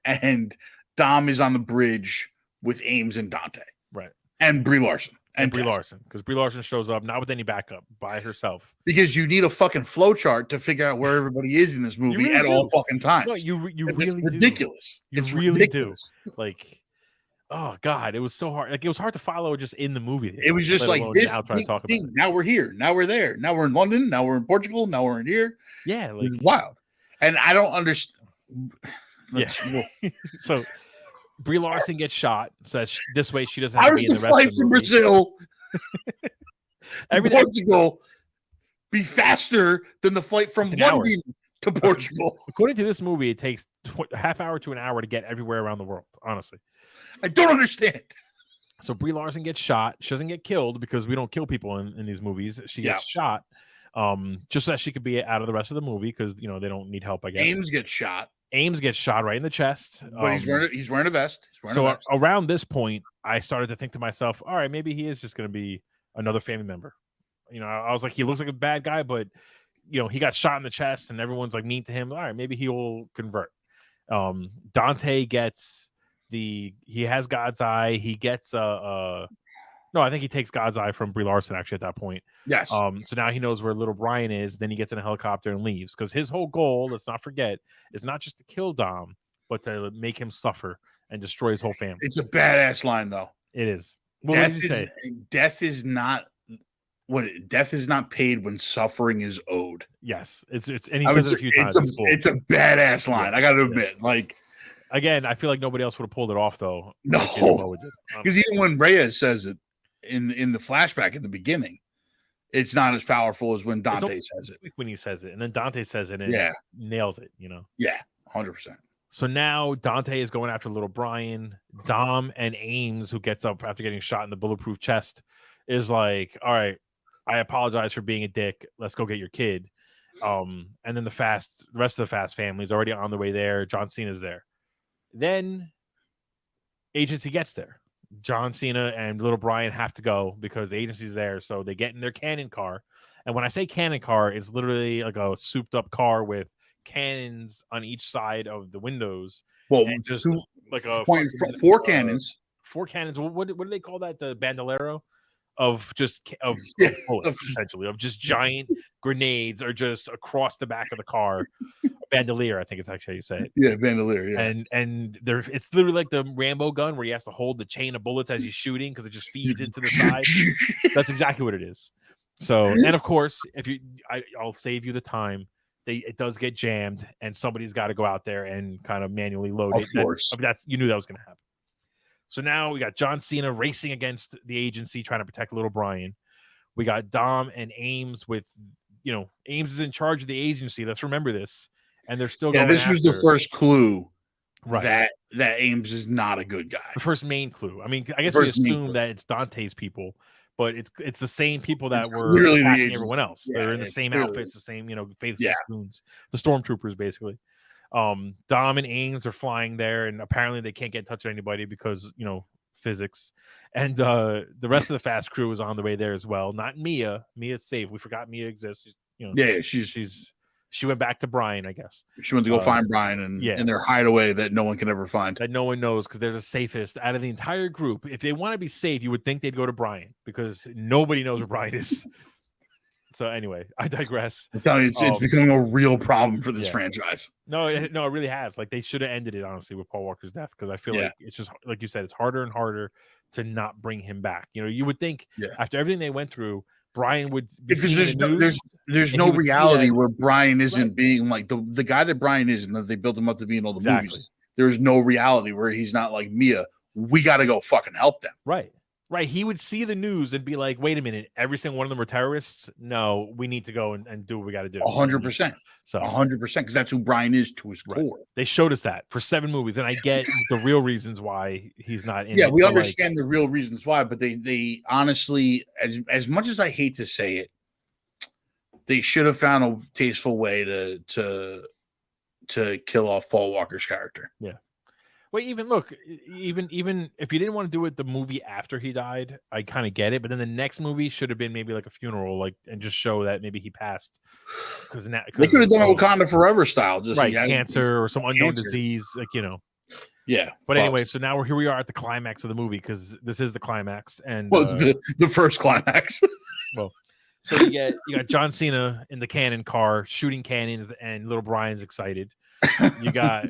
And Dom is on the bridge with Ames and Dante. Right. And Brie Larson. And Brie Larson. Because Brie Larson shows up, not with any backup, by herself. Because you need a fucking flowchart to figure out where everybody is in this movie really at all fucking times. No, you really it's ridiculous. Do. You really ridiculous. Do. Like... Oh God, it was so hard. Like, it was hard to follow just in the movie. It was just like this thing. Now we're here. Now we're there. Now we're in London. Now we're in Portugal. Now we're in here. Yeah, like, it's wild. And I don't understand. Yeah. So Brie Larson gets shot. So this way she doesn't have to be in the rest of the movie. From Brazil to Portugal be faster than the flight from London to Portugal. According to this movie, it takes a half hour to an hour to get everywhere around the world. Honestly. I don't understand. So Brie Larson gets shot. She doesn't get killed because we don't kill people in these movies. She gets shot just so that she could be out of the rest of the movie because, they don't need help, I guess. Ames gets shot right in the chest. But he's wearing a vest. Around this point, I started to think to myself, all right, maybe he is just going to be another family member. I was like, he looks like a bad guy, but, he got shot in the chest and everyone's like mean to him. All right, maybe he will convert. Dante gets... he has God's eye. He gets no, I think he takes God's eye from Brie Larson actually at that point. Yes. So now he knows where little Brian is. Then he gets in a helicopter and leaves because his whole goal, let's not forget, is not just to kill Dom, but to make him suffer and destroy his whole family. It's a badass line, though. It is. What did he say? Death is not paid when suffering is owed. Yes, it's and he says it a few times. It's a badass line. I got to admit, like. Again, I feel like nobody else would have pulled it off, though. No, because even when Reyes says it in the flashback at the beginning, it's not as powerful as when Dante says it. When he says it, and then Dante says it, and it nails it. Yeah, 100%. So now Dante is going after little Brian. Dom and Ames, who gets up after getting shot in the bulletproof chest, is like, "All right, I apologize for being a dick. Let's go get your kid. And then the rest of the Fast family is already on the way there. John Cena's there. Then agency gets there. John Cena and little Brian have to go because the agency's there. So they get in their cannon car. And when I say cannon car, it's literally like a souped up car with cannons on each side of the windows. Well, just like four cannons. 4 cannons. What do they call that? The bandolero of bullets, essentially, of just giant grenades are just across the back of the car. Bandolier, I think it's actually how you say it. Yeah, bandolier. Yeah, and it's literally like the Rambo gun where he has to hold the chain of bullets as he's shooting because it just feeds into the side. That's exactly what it is. So, and of course, I'll save you the time. It does get jammed, and somebody's got to go out there and kind of manually load it. Of course, you knew that was going to happen. So now we got John Cena racing against the agency, trying to protect little Brian. We got Dom and Ames with, Ames is in charge of the agency. Let's remember this. And they're still going. This was the first clue, right? That Ames is not a good guy. The first main clue. I mean, I guess we assume that it's Dante's people, but it's the same people that were attacking everyone else. Yeah, they're in the same outfits, the same, faces, spoons, the stormtroopers, basically. Dom and Ames are flying there, and apparently they can't get in touch with anybody because physics. And the rest of the Fast crew is on the way there as well. Not Mia. Mia's safe. We forgot Mia exists. She went back to Brian, I guess. She went to go find Brian in their hideaway that no one can ever find. That no one knows because they're the safest out of the entire group. If they want to be safe, you would think they'd go to Brian because nobody knows where Brian is. So anyway, I digress. I'm telling you, it's becoming a real problem for this franchise. No, it really has. Like, they should have ended it, honestly, with Paul Walker's death because I feel like it's just, like you said, it's harder and harder to not bring him back. You would think after everything they went through, Brian would be there's no reality where Brian isn't being like the guy that Brian is, and that they built him up to be in all the movies. There's no reality where he's not like, Mia, we got to go fucking help them. Right. He would see the news and be like, wait a minute, every single one of them were terrorists? No, we need to go and do what we got to do. 100%. So 100%, because that's who Brian is to his core. They showed us that for 7 movies, and I get the real reasons why he's not in it. Yeah, we understand the real reasons why, but they honestly, as much as I hate to say it, they should have found a tasteful way to kill off Paul Walker's character. Yeah. Well, even if you didn't want to do it the movie after he died, I kind of get it. But then the next movie should have been maybe like a funeral, and just show that maybe he passed. Because they could have done it Wakanda Forever style, just cancer or some unknown disease, Yeah. But anyway, so now here we are at the climax of the movie because this is the climax, and it's the first climax. Well, so you got John Cena in the cannon car shooting cannons, and little Brian's excited. You got.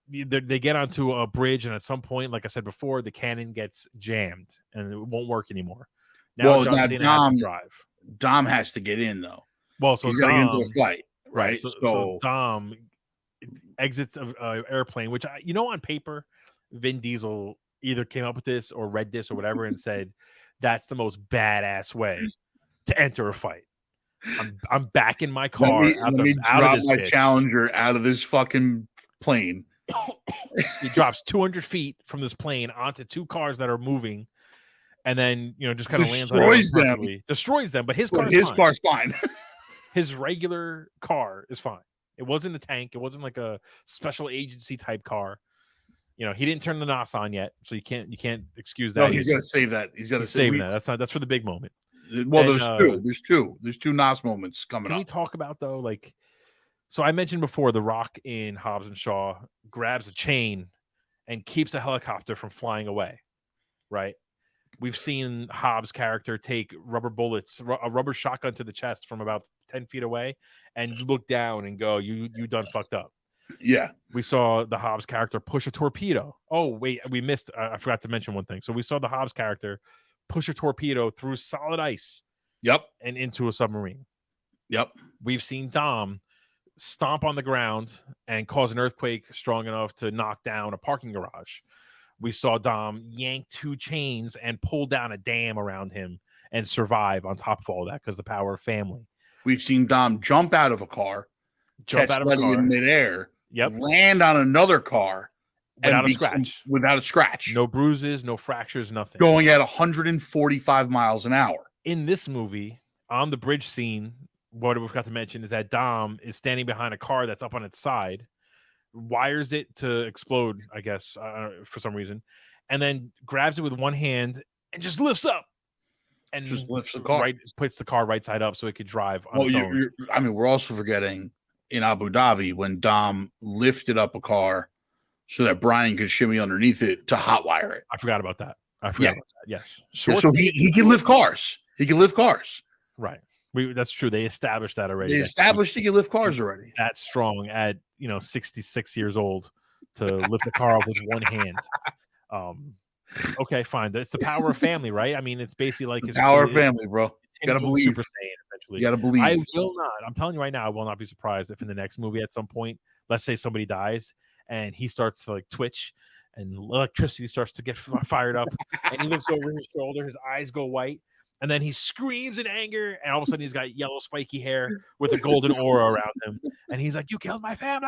They get onto a bridge, and at some point, like I said before, the cannon gets jammed and it won't work anymore. Now John Cena has to drive. Dom has to get in though. Well, so he's Dom into the flight, right? So Dom exits an airplane, which on paper, Vin Diesel either came up with this or read this or whatever and said that's the most badass way to enter a fight. I'm back in my car. Let me drop my Challenger out of this fucking plane. He drops 200 feet from this plane onto 2 cars that are moving, and then just kind of lands on them. Destroys them, but his car's fine. His regular car is fine. It wasn't a tank. It wasn't like a special agency type car. He didn't turn the NOS on yet, so you can't excuse that. No, he's got to save that. He's got to save that. That's for the big moment. Well, there's two NOS moments coming up. Can we talk about though, so I mentioned before, The Rock in Hobbs and Shaw grabs a chain and keeps a helicopter from flying away, right? We've seen Hobbs' character take rubber bullets, a rubber shotgun to the chest from about 10 feet away and look down and go, you done fucked up. Yeah. We saw the Hobbs character push a torpedo. Oh, wait, we missed. I forgot to mention one thing. So we saw the Hobbs character push a torpedo through solid ice. Yep. And into a submarine. Yep. We've seen Dom stomp on the ground and cause an earthquake strong enough to knock down a parking garage. We saw Dom yank 2 chains and pull down a dam around him and survive on top of all that because the power of family. We've seen Dom jump out of a car, catch Letty in midair, land on another car without a scratch. No bruises, no fractures, nothing. Going at 145 miles an hour. In this movie, on the bridge scene, what we forgot to mention is that Dom is standing behind a car that's up on its side, wires it to explode, I guess, for some reason, and then grabs it with one hand and just lifts up and just lifts the car, puts the car right side up so it could drive on its own. I mean, we're also forgetting in Abu Dhabi when Dom lifted up a car so that Brian could shimmy underneath it to hotwire it. I forgot about that. Yes. So he can lift cars. He can lift cars. Right. That's true. They established that already. They established he can lift cars already. That strong at 66 years old to lift a car up with one hand. Okay, fine. That's the power of family, right? I mean, it's basically like his power of family, bro. You gotta believe. Super Saiyan, essentially. You gotta believe. I will not. I'm telling you right now, I will not be surprised if in the next movie at some point, let's say somebody dies and he starts to like twitch and electricity starts to get fired up and he looks over his shoulder, his eyes go white, and then he screams in anger, and all of a sudden he's got yellow spiky hair with a golden aura around him, and he's like, "You killed my family!"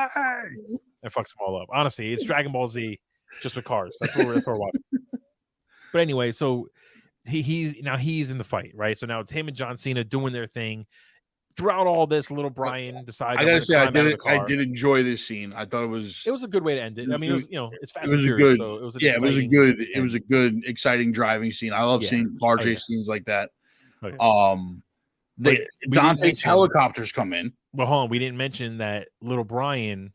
and fucks them all up. Honestly, it's Dragon Ball Z just with cars. That's what we're watching. But anyway, so he's in the fight, right? So now it's him and John Cena doing their thing. Throughout all this, little Brian decides. I gotta say, I did enjoy this scene. I thought it was a good way to end it. I mean, it was it's Fast and Furious, so it was it was a good, exciting driving scene. I love seeing car chase scenes like that. Okay. Dante's helicopters come in. Well, hold on, we didn't mention that little Brian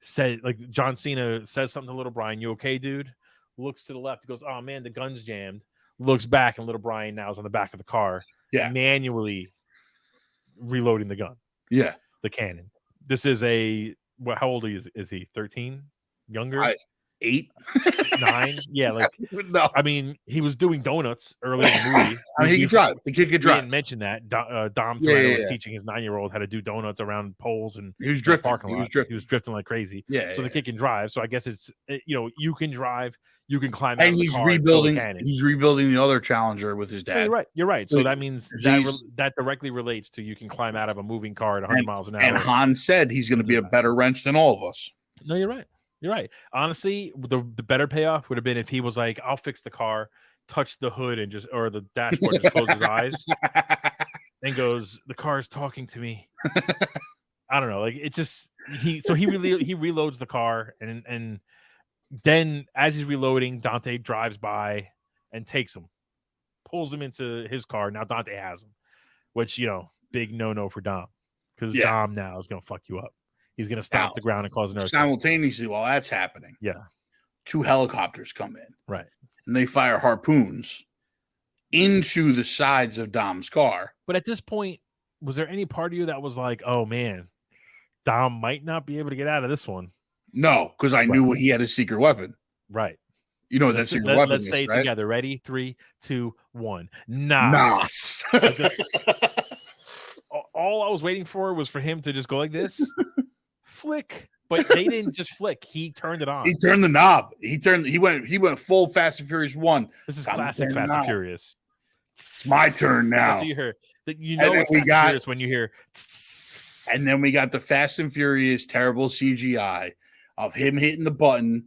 said, like, John Cena says something to little Brian, "You okay, dude?" Looks to the left, goes, "Oh man, the gun's jammed." Looks back, and little Brian now is on the back of the car, manually reloading the gun, the cannon. This is how old is he? 13? Younger? 8? 9? Yeah, like no. I mean, he was doing donuts earlier in the movie. I mean, he could drive. The kid could drive. I didn't mention that. Dom Toretto was teaching his 9-year-old how to do donuts around poles, and he was drifting. He was drifting like crazy. So the kid can drive. So I guess it's you can drive, you can climb out, and he's rebuilding. He's rebuilding the other Challenger with his dad. Yeah, you're right. So that means that directly relates to you can climb out of a moving car at 100 miles an hour. And Han said he's going to be a better wrench than all of us. No, you're right. You're right. Honestly, the better payoff would have been if he was like, "I'll fix the car," touch the hood or the dashboard, just close his eyes, and goes, "The car is talking to me." I don't know. Like, it just he reloads the car, and then as he's reloading, Dante drives by and takes him, pulls him into his car. Now Dante has him, which big no for Dom, because Dom now is gonna fuck you up. He's going to stomp the ground and cause an earthquake. Simultaneously, while that's happening, 2 helicopters come in. Right. And they fire harpoons into the sides of Dom's car. But at this point, was there any part of you that was like, "Oh, man, Dom might not be able to get out of this one"? No, because I knew he had a secret weapon. Right. You know what that secret weapon Let's say it together. Ready? 3, 2, 1. Nas. All I was waiting for was for him to just go like this. Flick, but they didn't just flick. He turned it on. He turned the knob. He went full Fast and Furious 1. This is classic Fast and Furious. It's my turn now. So you hear that, it's Fast and Furious when you hear. And then we got the Fast and Furious terrible CGI of him hitting the button,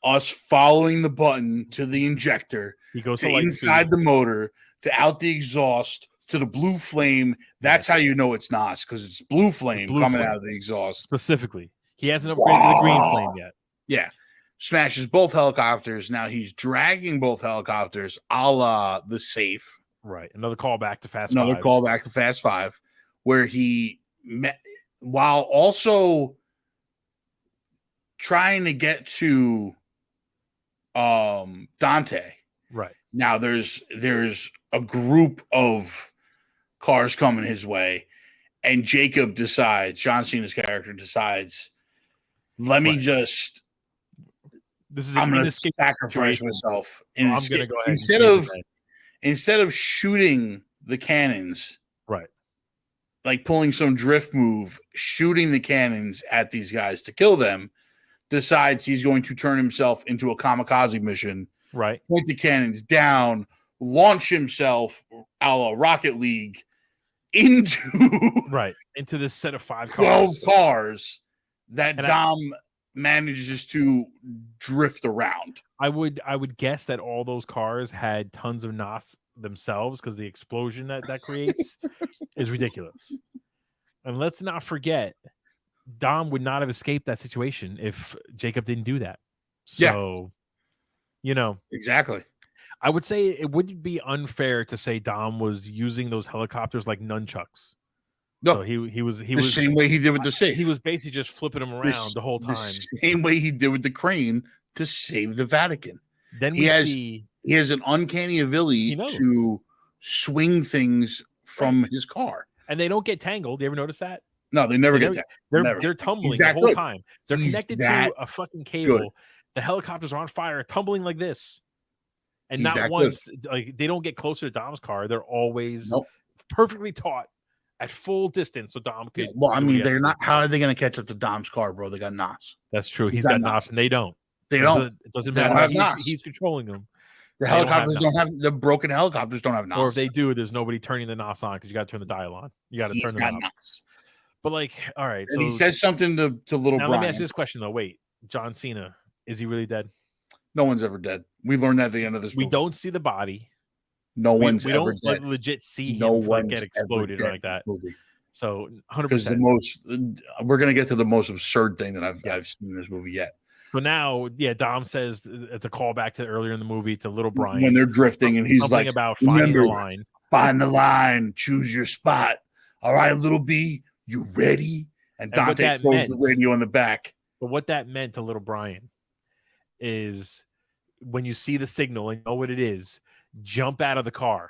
us following the button to the injector. He goes to inside the motor, to out the exhaust, to the blue flame. That's how you know it's Nas, because it's blue flame coming out of the exhaust. Specifically. He hasn't upgraded to the green flame yet. Yeah. Smashes both helicopters. Now he's dragging both helicopters a la The Safe. Right. Another callback to Fast 5. Another callback to Fast 5, where he met, while also trying to get to Dante. Right. Now there's a group of cars coming his way, and Jacob decides, John Cena's character decides, I'm going to sacrifice myself. And I'm going to go ahead instead of shooting the cannons, right, like pulling some drift move, shooting the cannons at these guys to kill them, decides he's going to turn himself into a kamikaze mission, right, point the cannons down, launch himself a la Rocket League into this set of 5 12 cars that Dom manages to drift around. I would guess that all those cars had tons of NOS themselves because the explosion that creates is ridiculous. And let's not forget, Dom would not have escaped that situation if Jacob didn't do that. So, exactly. I would say it wouldn't be unfair to say Dom was using those helicopters like nunchucks. No, so he was the same way he did with the safe. He was basically just flipping them around the whole time. The same way he did with the crane to save the Vatican. Then he has an uncanny ability to swing things from his car, and they don't get tangled. You ever notice that? No, they never get tangled. They're tumbling the whole time. They're connected to a fucking cable. Good. The helicopters are on fire, tumbling like this, and not once like they don't get closer to Dom's car. They're always perfectly taught at full distance, so Dom could. Well, I mean, they're not. How are they going to catch up to Dom's car, bro? They got NOS. That's true. He's got NOS, and they don't. They don't. It doesn't matter. He's controlling them. The helicopters don't have the broken helicopters. Don't have NOS. Or if they do, there's nobody turning the NOS on because you got to turn the dial on. You got to turn the NOS. But like, all right. And he says something to little Brian. Let me ask you this question though. Wait, John Cena, is he really dead? No one's ever dead. We learned that at the end of this movie. We don't see the body. No one's we ever don't dead. Legit see him get exploded like that. Movie. So 100%. Because we're gonna get to the most absurd thing that I've seen in this movie yet. So now, Dom says it's a callback to earlier in the movie to little Brian when they're drifting, and he's like, about finding the line. Find the line, choose your spot. All right, little B, you ready? And Dante throws the radio in the back. But what that meant to little Brian is when you see the signal and know what it is, jump out of the car.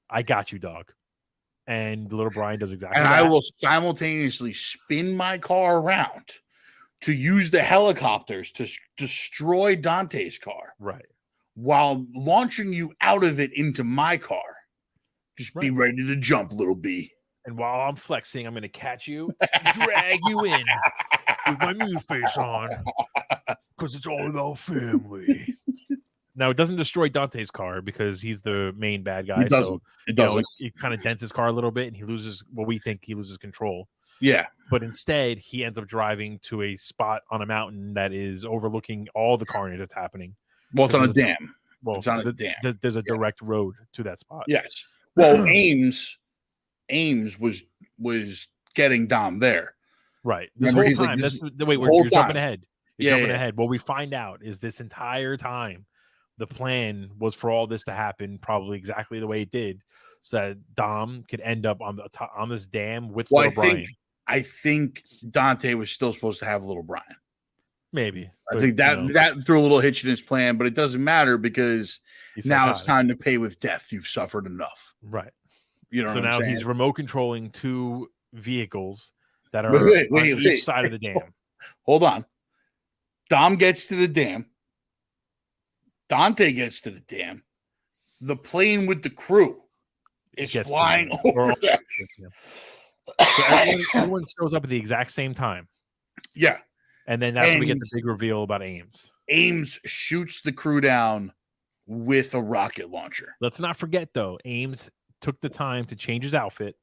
I got you, dog. And little Brian does exactly that. And I will simultaneously spin my car around to use the helicopters to destroy Dante's car. Right. While launching you out of it into my car. Just be ready to jump, little B. And while I'm flexing, I'm going to catch you, drag you in with my mute face on, because it's all about family. Now, it doesn't destroy Dante's car because he's the main bad guy. It doesn't. So it kind of dents his car a little bit, and he loses we think he loses control. Yeah. But instead, he ends up driving to a spot on a mountain that is overlooking all the carnage that's happening. Well, it's on a dam. Well, it's on a dam. There's a direct road to that spot. Yes. Well, Ames was getting Dom there. Right. This whole time. You're jumping ahead. You're jumping ahead. What we find out is this entire time, the plan was for all this to happen probably exactly the way it did, so that Dom could end up on this dam with little Brian. I think Dante was still supposed to have little Brian. Maybe. I think that threw a little hitch in his plan, but it doesn't matter because now it's time to pay with death. You've suffered enough. Right. You know. So now he's remote controlling two vehicles that are on each side of the dam. Hold on. Dom gets to the dam. Dante gets to the dam. The plane with the crew is flying over them. So everyone shows up at the exact same time. Yeah. And then that's when we get the big reveal about Ames. Ames shoots the crew down with a rocket launcher. Let's not forget, though, Ames took the time to change his outfit.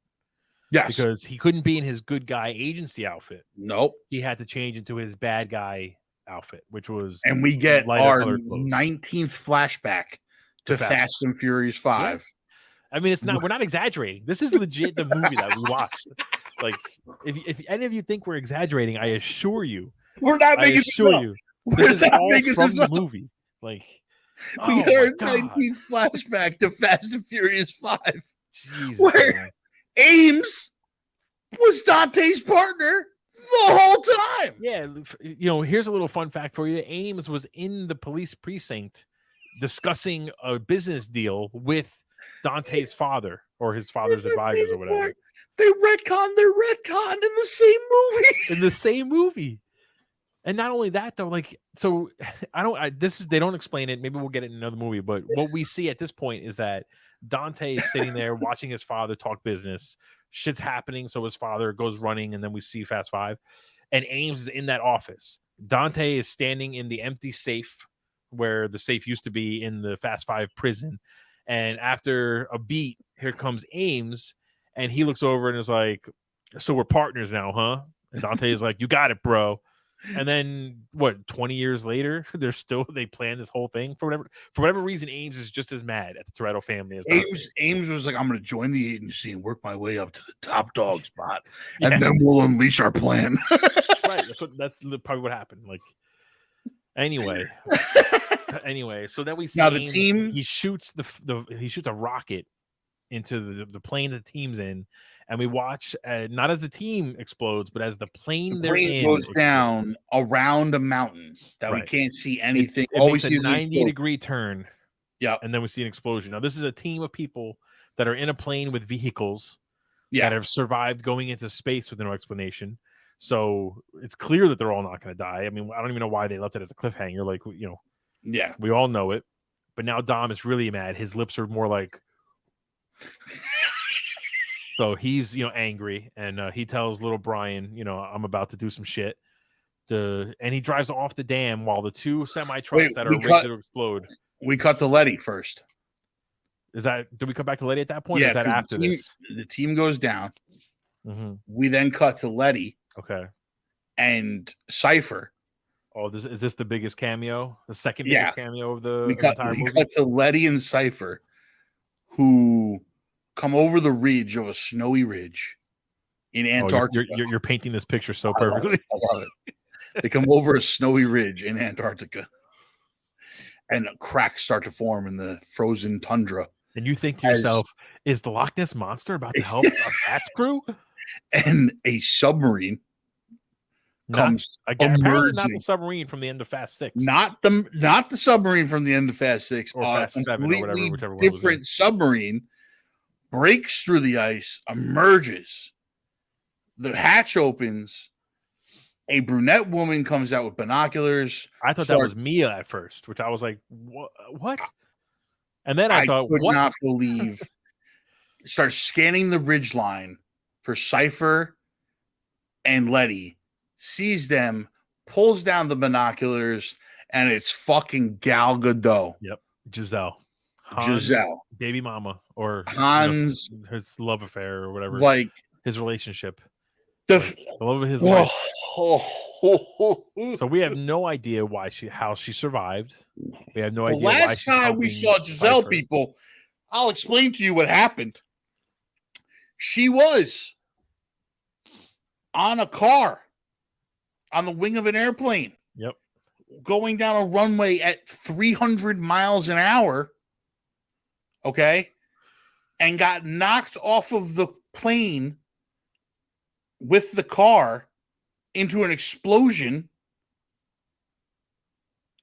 Yes. Because he couldn't be in his good guy agency outfit. Nope. He had to change into his bad guy outfit, which was... And we get our 19th flashback to Fast and Furious 5. Yeah. I mean, it's not. We're not exaggerating. This is legit the movie that we watched. Like, if any of you think we're exaggerating, I assure you, we're not making this up. This is all from the movie. Like, we heard 19th flashback to Fast and Furious 5, where Ames was Dante's partner the whole time. Yeah, here's a little fun fact for you. Ames was in the police precinct discussing a business deal with Dante's father or his father's advisors or whatever. They retconned their retcon in the same movie. In the same movie. And not only that, though, like, so they don't explain it. Maybe we'll get it in another movie. But what we see at this point is that Dante is sitting there watching his father talk business. Shit's happening. So his father goes running, and then we see Fast Five. And Ames is in that office. Dante is standing in the empty safe where the safe used to be in the Fast Five prison. And after a beat, here comes Ames, and he looks over and is like, "So we're partners now, huh?" And Dante is like, "You got it, bro." And then what? 20 years later, they plan this whole thing for whatever reason. Ames is just as mad at the Toretto family as Ames was like, "I'm going to join the agency and work my way up to the top dog spot, Yeah. and then we'll unleash our plan." Right. That's probably what happened. Like, anyway, so then we see now the Ames, team. he shoots he shoots a rocket into the plane the team's in, and we watch not as the team explodes, but as the plane goes down around a mountain that we can't see anything. It makes a 90-degree turn. Yeah, and then we see an explosion. Now this is a team of people that are in a plane with vehicles that have survived going into space with no explanation. So it's clear that they're all not going to die. I mean, I don't even know why they left it as a cliffhanger. Like, we all know it. But now Dom is really mad. His lips are more like. So he's, angry, and he tells little Brian, I'm about to do some shit. And he drives off the dam while the two semi-trucks that are ready to explode. We cut to Letty first. Did we come back to Letty at that point? Yeah, or is that after this? The team goes down. Mm-hmm. We then cut to Letty. Okay. And Cypher. Oh, is this the biggest cameo? The second biggest cameo of the entire movie? We cut to Letty and Cypher, who come over the ridge of a snowy ridge in Antarctica. You're painting this picture so perfectly. I love it. They come over a snowy ridge in Antarctica, and cracks start to form in the frozen tundra. And you think to yourself, is the Loch Ness Monster about to help our fast crew? And a submarine comes apparently not the submarine from the end of Fast 6. Not the submarine from the end of Fast 6. Or Fast 7 or whatever, whichever one. Different submarine breaks through the ice, emerges. The hatch opens. A brunette woman comes out with binoculars. I thought that was Mia at first, which I was like, what? And then I thought, could not believe. Starts scanning the ridge line for Cypher and Letty, sees them, pulls down the binoculars, and it's fucking Gal Gadot. Yep, Giselle, baby mama, or Hans, his love affair or whatever, like his relationship, the love of his life. So we have no idea how she survived. We have no idea. The last time we saw Giselle, people, I'll explain to you what happened. She was on a car on the wing of an airplane. Yep. Going down a runway at 300 miles an hour. Okay. And got knocked off of the plane with the car into an explosion.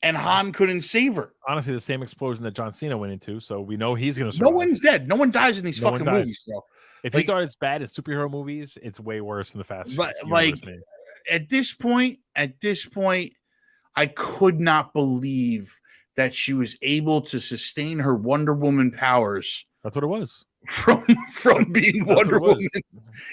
And Han couldn't save her. Honestly, the same explosion that John Cena went into. So we know he's going to survive. No one's dead. No one dies in these fucking movies, bro. If you thought it's bad in superhero movies, it's way worse than the Fast. But at this point, I could not believe that she was able to sustain her Wonder Woman powers. That's what it was. From being Wonder Woman.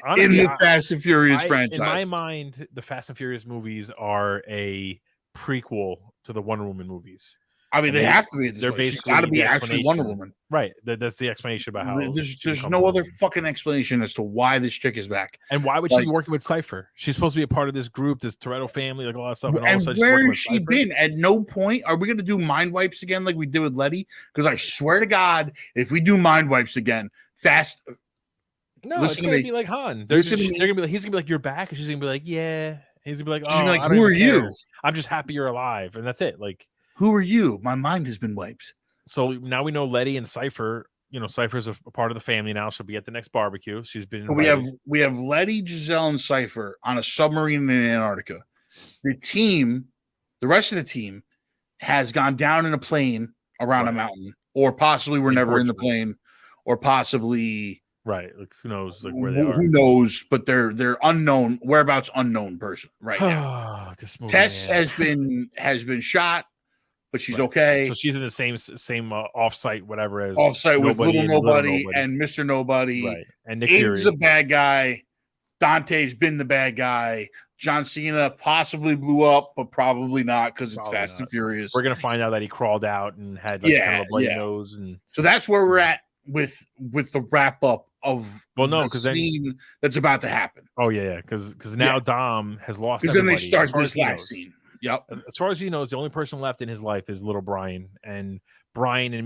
Honestly, in the Fast and Furious franchise. In my mind, the Fast and Furious movies are a prequel to the Wonder Woman movies. I mean, they have to be. They're basically got to be actually Wonder Woman, right? That's the explanation about how. There's no other fucking explanation as to why this chick is back, and why would she be working with Cypher? She's supposed to be a part of this group, this Toretto family, like a lot of stuff. And where has she been? At no point are we going to do mind wipes again, like we did with Letty. Because I swear to God, if we do mind wipes again, Fast. No, it's going to be like Han. He's going to be like, "You're back," and she's going to be like, "Yeah." He's going to be like, "Oh, who are you? I'm just happy you're alive," and that's it. Like. Who are you? My mind has been wiped. So now we know Letty and Cypher. Cypher's a part of the family now. She'll be at the next barbecue. She's been. So we have Letty, Giselle, and Cypher on a submarine in Antarctica. The rest of the team, has gone down in a plane around a mountain, or possibly were never in the plane, or possibly right. Like, who knows? Like where they are. Who knows? But they're unknown whereabouts. Unknown person right now. Tess has been shot. But she's okay. So she's in the same offsite, whatever as offsite with Little Nobody and Mr. Nobody. Right. And Nick Fury is the bad guy. Dante's been the bad guy. John Cena possibly blew up, but probably not because it's Fast and Furious. We're gonna find out that he crawled out and had kind of a bloody nose, and so that's where we're at with the wrap up the because scene that's about to happen. Oh yeah, because now Dom has lost everybody. Then they start as far this as he last knows. scene. Yep. As far as he knows, the only person left in his life is little Brian and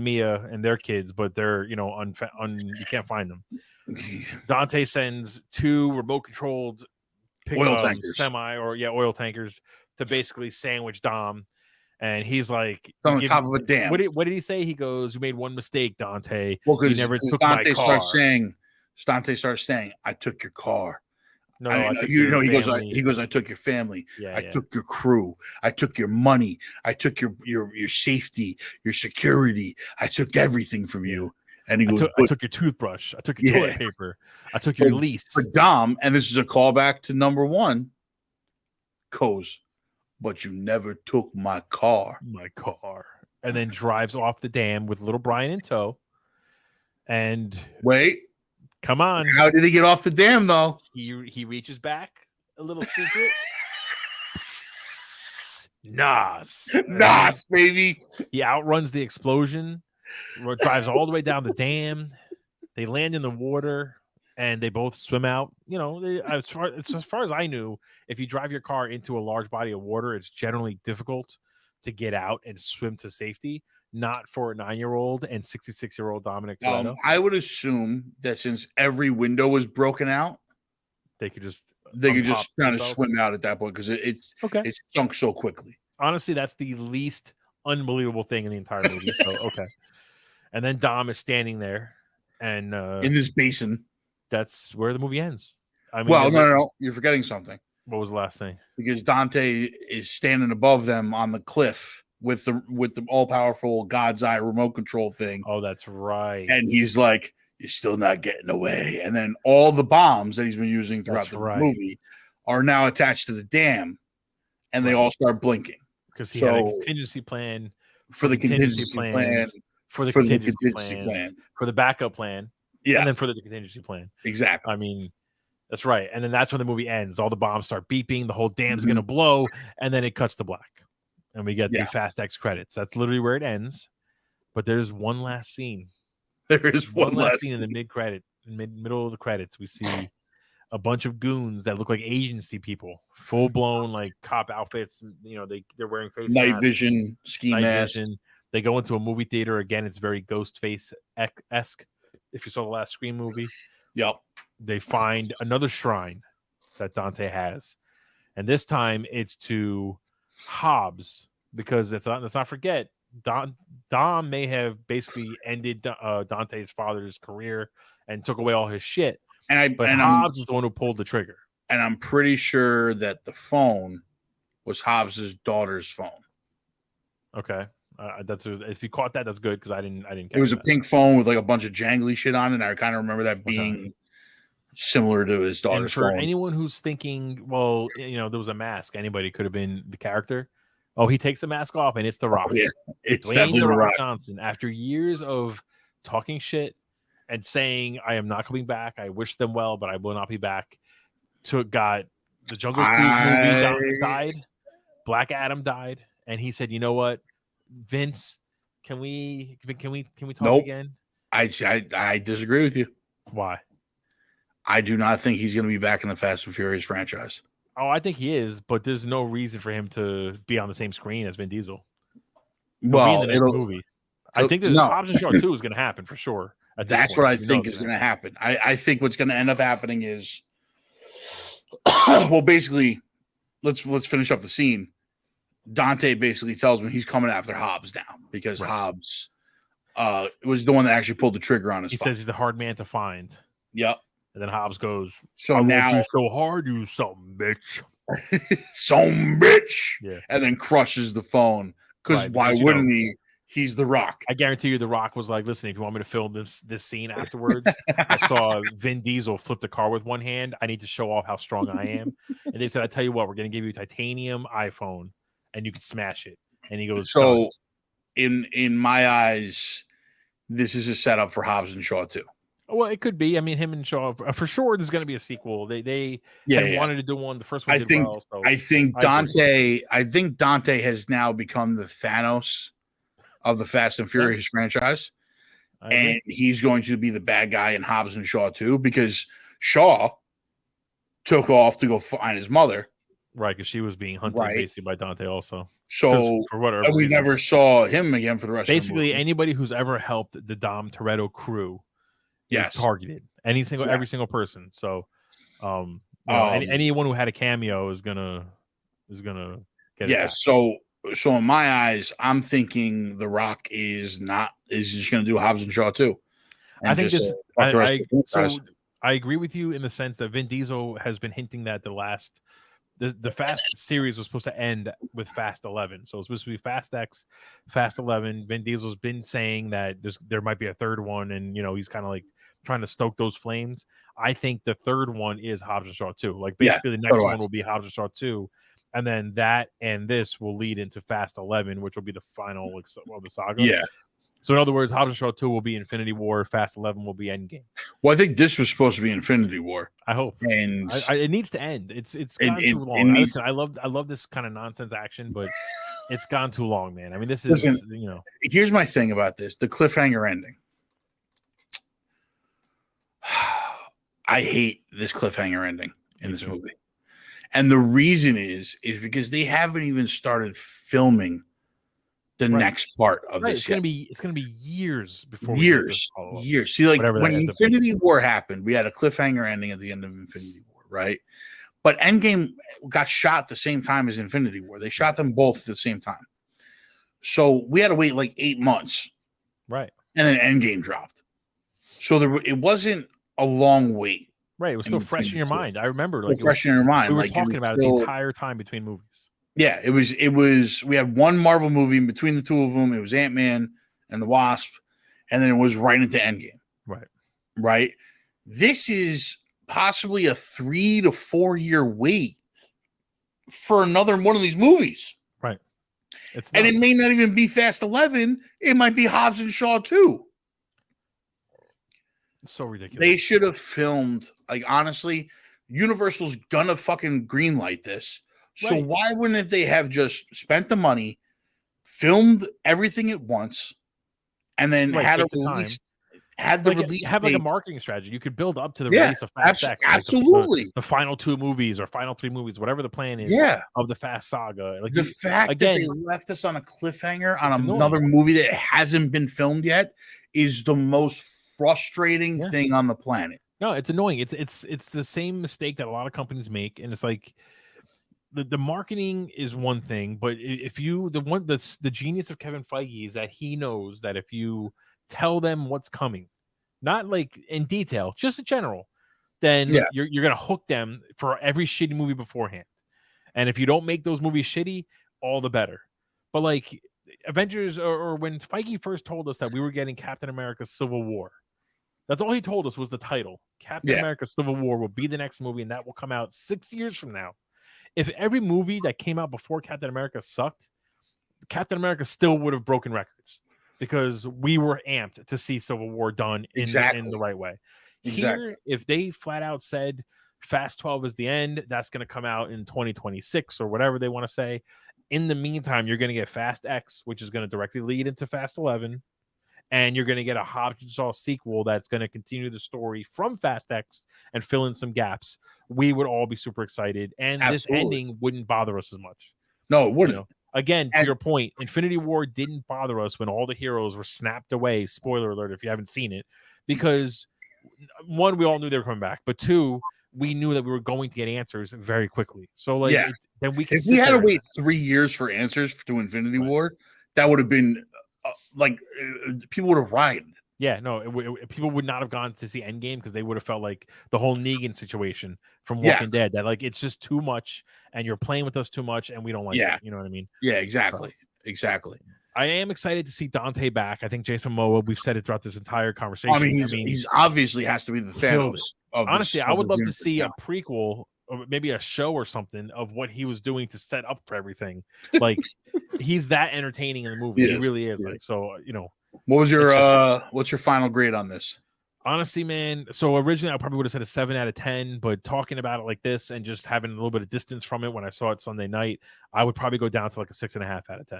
Mia and their kids, but they're you can't find them. Dante sends 2 remote controlled oil tankers, oil tankers to basically sandwich Dom. And he's like on the top of a dam. What did he say? He goes, "You made one mistake, Dante. Well, you never took Dante my car." Dante starts saying, "I took your car." No, I took your family. He goes, "I took your family. Yeah, I took your crew. I took your money. I took your safety, your security. I took everything from you." And he goes, I took your toothbrush. I took your toilet paper. I took your lease. For Dom, and this is a callback to number 1, goes, "But you never took my car." And then drives off the dam with little Brian in tow. And wait, come on. How did he get off the dam, though? He reaches back, a little secret. Nas, baby. He outruns the explosion, drives all the way down the dam. They land in the water. And they both swim out. As far as I knew, if you drive your car into a large body of water, it's generally difficult to get out and swim to safety. Not for a 9-year-old and 66-year-old Dominic Toretto. I would assume that since every window was broken out, they could just kind of swim out at that point because it's sunk so quickly. Honestly, that's the least unbelievable thing in the entire movie. So okay, and then Dom is standing there, and in this basin. That's where the movie ends. I mean, no, you're forgetting something. What was the last thing? Because Dante is standing above them on the cliff with the all-powerful God's Eye remote control thing. Oh, that's right. And he's like, "You're still not getting away." And then all the bombs that he's been using throughout the movie are now attached to the dam, and they all start blinking. Because he had a contingency plan for the contingency plan, for the contingency plan, for the backup plan. Yeah, and then for the contingency plan. Exactly. I mean, that's right. And then that's when the movie ends. All the bombs start beeping. The whole dam's going to blow. And then it cuts to black. And we get the Fast X credits. That's literally where it ends. But there's one last scene. There is one last scene in the middle of the credits. We see a bunch of goons that look like agency people. Full-blown, like, cop outfits. They're wearing face night masks. Vision, ski masks. They go into a movie theater. Again, it's very Ghostface-esque. If you saw the last Scream movie, they find another shrine that Dante has, and this time it's to Hobbs because let's not forget Dom may have basically ended Dante's father's career and took away all his shit, but Hobbs is the one who pulled the trigger. And I'm pretty sure that the phone was Hobbs's daughter's phone. Okay. If you caught that, that's good because I didn't. It was a pink phone with like a bunch of jangly shit on it. And I kind of remember that being similar to his daughter's phone. For anyone who's thinking, well, there was a mask. Anybody could have been the character. Oh, he takes the mask off, and it's The Rock. Yeah, it's Dwayne definitely The Rock Johnson. After years of talking shit and saying, "I am not coming back. I wish them well, but I will not be back." Got the Jungle Cruise movie died. Black Adam died, and he said, "You know what? Vince, can we talk again?" I disagree with you. Why? I do not think he's going to be back in the Fast and Furious franchise. Oh, I think he is, but there's no reason for him to be on the same screen as Vin Diesel. Well, movie. I think there's Hobbs and Shaw 2 is going to happen for sure. That's what I think is going to happen. I think what's going to end up happening is, well, basically, let's finish up the scene. Dante basically tells me he's coming after Hobbs now because Hobbs was the one that actually pulled the trigger on his phone. He says he's a hard man to find. Yep. And then Hobbs goes, "So now you so hard, you some bitch." Some bitch. Yeah. And then crushes the phone. Because why wouldn't he? He's The Rock. I guarantee you The Rock was like, "Listen, if you want me to film this scene afterwards, I saw Vin Diesel flip the car with one hand. I need to show off how strong I am." And they said, "I tell you what, we're going to give you a titanium iPhone and you can smash it." And he goes, "So in my eyes, this is a setup for Hobbs and Shaw 2. Well, it could be. I mean, him and Shaw for sure. There's going to be a sequel. They wanted to do one. The first one did well. So I think Dante has now become the Thanos of the Fast and Furious franchise. and he's going to be the bad guy in Hobbs and Shaw too, because Shaw took off to go find his mother. Right, because she was being hunted basically by Dante also. So for whatever we never saw him again for the rest of the movie. Basically, anybody who's ever helped the Dom Toretto crew is targeted. Every single person. So anyone who had a cameo is gonna get it back. So in my eyes, I'm thinking The Rock is just gonna do Hobbs and Shaw too. I think I agree with you in the sense that Vin Diesel has been hinting that the Fast series was supposed to end with Fast 11. So it's supposed to be Fast X, Fast 11. Vin Diesel's been saying that there might be a third one, and he's kind of like trying to stoke those flames. I think the third one is Hobbs and Shaw 2. Like basically the next one will be Hobbs and Shaw 2, and then that and this will lead into Fast 11, which will be the final of the saga. Yeah. So in other words, Hobbs and Shaw 2 will be Infinity War, Fast 11 will be Endgame. Well, I think this was supposed to be Infinity War. I hope, and it needs to end. It's gone too long. Listen, I love this kind of nonsense action, but it's gone too long, man. I mean, this is Here's my thing about this: the cliffhanger ending. I hate this cliffhanger ending in this movie, and the reason is because they haven't even started filming the next part of this. It's gonna be years before years. See, like when Infinity War happened, we had a cliffhanger ending at the end of Infinity War, right? But Endgame got shot the same time as Infinity War. They shot them both at the same time, so we had to wait like 8 months, right? And then Endgame dropped, so it wasn't a long wait. Right, it was still fresh in your mind. I remember, like, fresh in your mind. We were talking about it the entire time between movies. Yeah, it was. We had one Marvel movie in between the two of them. It was Ant-Man and the Wasp, and then it was right into Endgame. Right. This is possibly a 3 to 4 year wait for another one of these movies. Right. And it may not even be Fast 11. It might be Hobbs and Shaw 2. It's so ridiculous. They should have filmed. Like, honestly, Universal's gonna fucking greenlight this. So why wouldn't they have just spent the money, filmed everything at once, and then had a release? Have like a marketing strategy. You could build up to the release of Fast X, absolutely. The final 2 movies or final 3 movies, whatever the plan is. Of the Fast saga. Like the fact that they left us on a cliffhanger on another movie that hasn't been filmed yet is the most frustrating thing on the planet. No, it's annoying. It's the same mistake that a lot of companies make, and it's like. The marketing is one thing, but if the genius of Kevin Feige is that he knows that if you tell them what's coming, not like in detail, just in general, then you're gonna hook them for every shitty movie beforehand. And if you don't make those movies shitty, all the better. But like Avengers or when Feige first told us that we were getting Captain America Civil War, that's all he told us was the title. Captain America Civil War will be the next movie, and that will come out 6 years from now. If every movie that came out before Captain America sucked, Captain America still would have broken records because we were amped to see Civil War done in the right way. Here, if they flat out said Fast 12 is the end, that's going to come out in 2026 or whatever they want to say. In the meantime, you're going to get Fast X, which is going to directly lead into Fast 11. And you're going to get a Hobbs and Shaw sequel that's going to continue the story from Fast X and fill in some gaps. We would all be super excited. And this ending wouldn't bother us as much. No, it wouldn't. Again, to your point, Infinity War didn't bother us when all the heroes were snapped away. Spoiler alert if you haven't seen it. Because, one, we all knew they were coming back. But two, we knew that we were going to get answers very quickly. So, like, then we if we had to wait 3 years for answers to Infinity War, that would have been... people would have rioted. Yeah, no, people would not have gone to see Endgame because they would have felt like the whole Negan situation from Walking Dead, that like it's just too much and you're playing with us too much and we don't like it. You know what I mean? Yeah, exactly. Exactly. I am excited to see Dante back. I think Jason Momoa, we've said it throughout this entire conversation. I mean, he's obviously has to be the Thanos. Honestly, I would love to see a prequel or maybe a show or something of what he was doing to set up for everything. Like he's that entertaining in the movie. He really is. Like, so, what was your what's your final grade on this? Honestly, man, so originally I probably would have said a 7 out of 10, but talking about it like this and just having a little bit of distance from it when I saw it Sunday night, I would probably go down to like a 6.5 out of 10.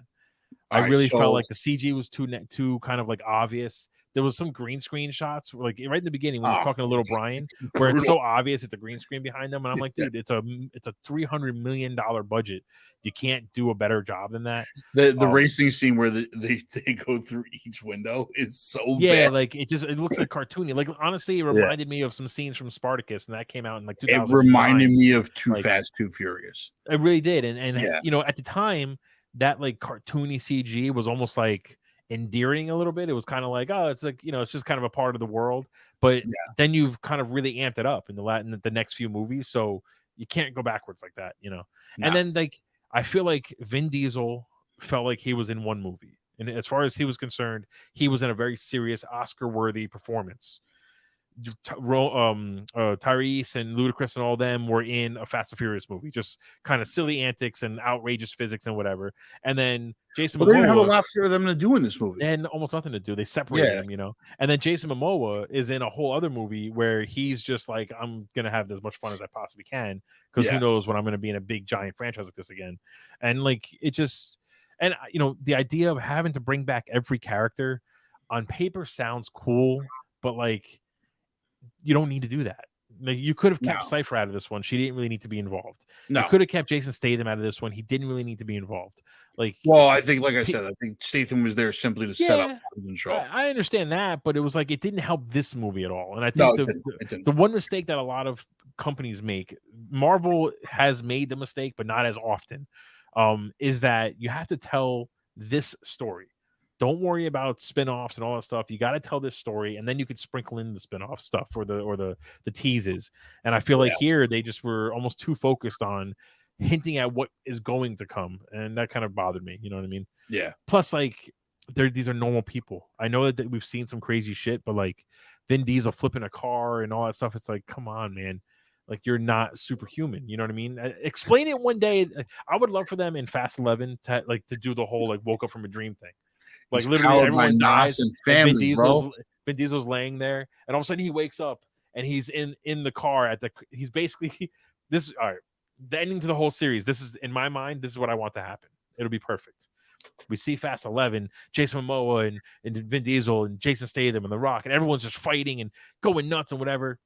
I really felt like the CG was too kind of like obvious. there was some green screen shots, like right in the beginning when he's talking to little Brian, where it's so obvious it's a green screen behind them, and I'm like, dude, it's a $300 million budget. You can't do a better job than that. The racing scene where they go through each window is so bad. Like it looks like cartoony. Like honestly, it reminded me of some scenes from Spartacus, and that came out in like 2009. It reminded me of Too Fast, Too Furious. It really did, and at the time, that like cartoony CG was almost like endearing a little bit. It was kind of like, oh, it's like, it's just kind of a part of the world. But then you've kind of really amped it up in the next few movies, so you can't go backwards like that, And then like I feel like Vin Diesel felt like he was in one movie, and as far as he was concerned, he was in a very serious Oscar-worthy performance. Tyrese and Ludacris and all them were in a Fast and Furious movie, just kind of silly antics and outrageous physics and whatever. And then Jason Momoa, they didn't have a lot for them to do in this movie. And almost nothing to do. They separated him, And then Jason Momoa is in a whole other movie where he's just like, I'm gonna have as much fun as I possibly can, because who knows when I'm gonna be in a big giant franchise like this again. And like it just, and the idea of having to bring back every character on paper sounds cool, but like, you don't need to do that. Like, you could have kept Cypher out of this one. She didn't really need to be involved. You could have kept Jason Statham out of this one. He didn't really need to be involved. Like, well, I think, like I said, I think Statham was there simply to set up the show. I understand that, but it was like it didn't help this movie at all. And I think the one mistake that a lot of companies make, Marvel has made the mistake, but not as often, is that you have to tell this story. Don't worry about spin-offs and all that stuff. You got to tell this story, and then you could sprinkle in the spin-off stuff or the teases. And I feel like here they just were almost too focused on hinting at what is going to come, and that kind of bothered me. You know what I mean? Yeah. Plus, like, these are normal people. I know that we've seen some crazy shit, but like Vin Diesel flipping a car and all that stuff, it's like, come on, man. Like, you're not superhuman. You know what I mean? Explain it one day. I would love for them in Fast 11 to do the whole like woke up from a dream thing. Like, literally everyone dies and family, Vin Diesel's laying there, and all of a sudden he wakes up and he's in the car he's basically this. All right, the ending to the whole series. This is, in my mind, this is what I want to happen. It'll be perfect. We see Fast 11, Jason Momoa and Vin Diesel and Jason Statham and The Rock, and everyone's just fighting and going nuts and whatever.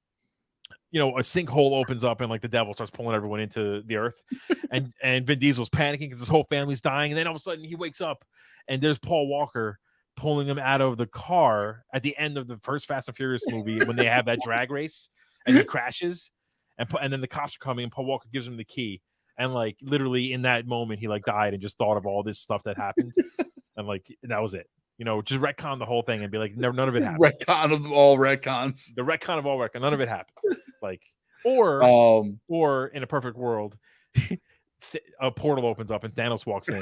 A sinkhole opens up and like the devil starts pulling everyone into the earth, and Vin Diesel's panicking because his whole family's dying, and then all of a sudden he wakes up and there's Paul Walker pulling him out of the car at the end of the first Fast and Furious movie when they have that drag race and he crashes, and then the cops are coming and Paul Walker gives him the key, and like literally in that moment he like died and just thought of all this stuff that happened, and like that was it. Just retcon the whole thing and be like, no, none of it happened. Retcon of all retcons. The retcon of all retcon. None of it happened. Like, or in a perfect world, a portal opens up and Thanos walks in.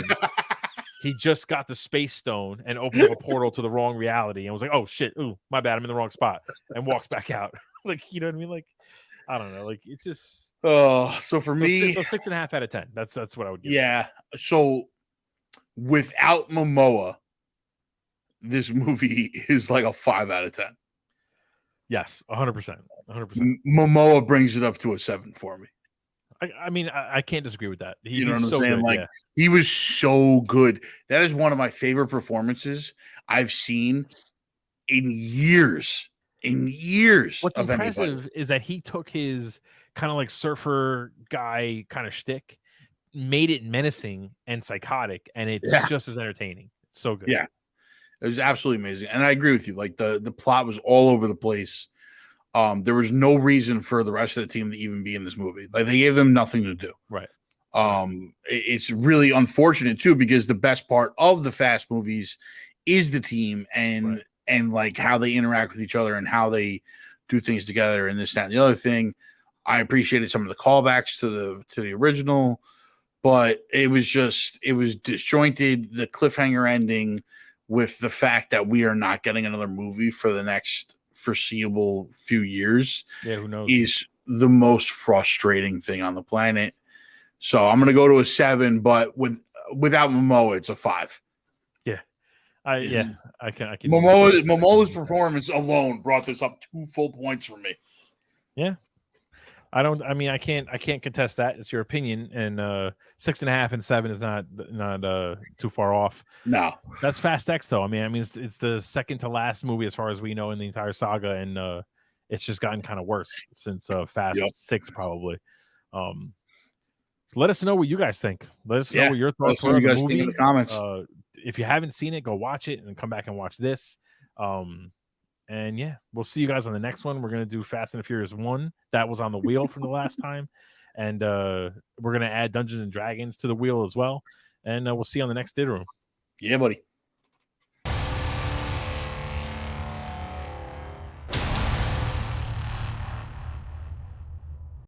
He just got the space stone and opened up a portal to the wrong reality and was like, oh shit, ooh, my bad, I'm in the wrong spot, and walks back out. Like, you know what I mean? Like, I don't know. Like, it's just so for me, 6.5 out of 10. That's what I would give. Yeah. So without Momoa, this movie is like a 5 out of 10. Yes, 100%. 100%. Momoa brings it up to a 7 for me. I mean, I can't disagree with that. You know what I'm saying? Good, like, he was so good. That is one of my favorite performances I've seen in years. What's impressive is that he took his kind of like surfer guy kind of shtick, made it menacing and psychotic, and it's just as entertaining. It's so good. Yeah. It was absolutely amazing. And I agree with you. Like, the plot was all over the place. There was no reason for the rest of the team to even be in this movie. Like, they gave them nothing to do. Right. It's really unfortunate too, because the best part of the Fast movies is the team and like how they interact with each other and how they do things together and this, that, and the other thing. I appreciated some of the callbacks to the original, but it was disjointed. The cliffhanger ending with the fact that we are not getting another movie for the next foreseeable few years, who knows, is the most frustrating thing on the planet. So I'm going to go to a 7, but without Momoa, it's a 5. Yeah, I can. Momoa's performance alone brought this up 2 full points for me. Yeah. I mean, I can't contest that. It's your opinion, and 6.5 and 7 is not too far off. No, that's Fast X though. I mean, it's the second to last movie as far as we know in the entire saga, and it's just gotten kind of worse since Fast 6 probably. So let us know what you guys think. Let us know what your thoughts were on the movie. In the comments. If you haven't seen it, go watch it and come back and watch this. And yeah, we'll see you guys on the next one. We're gonna do Fast and the Furious 1. That was on the wheel from the last time, and we're gonna add Dungeons and Dragons to the wheel as well. And we'll see you on the next Theater Room. Yeah, buddy.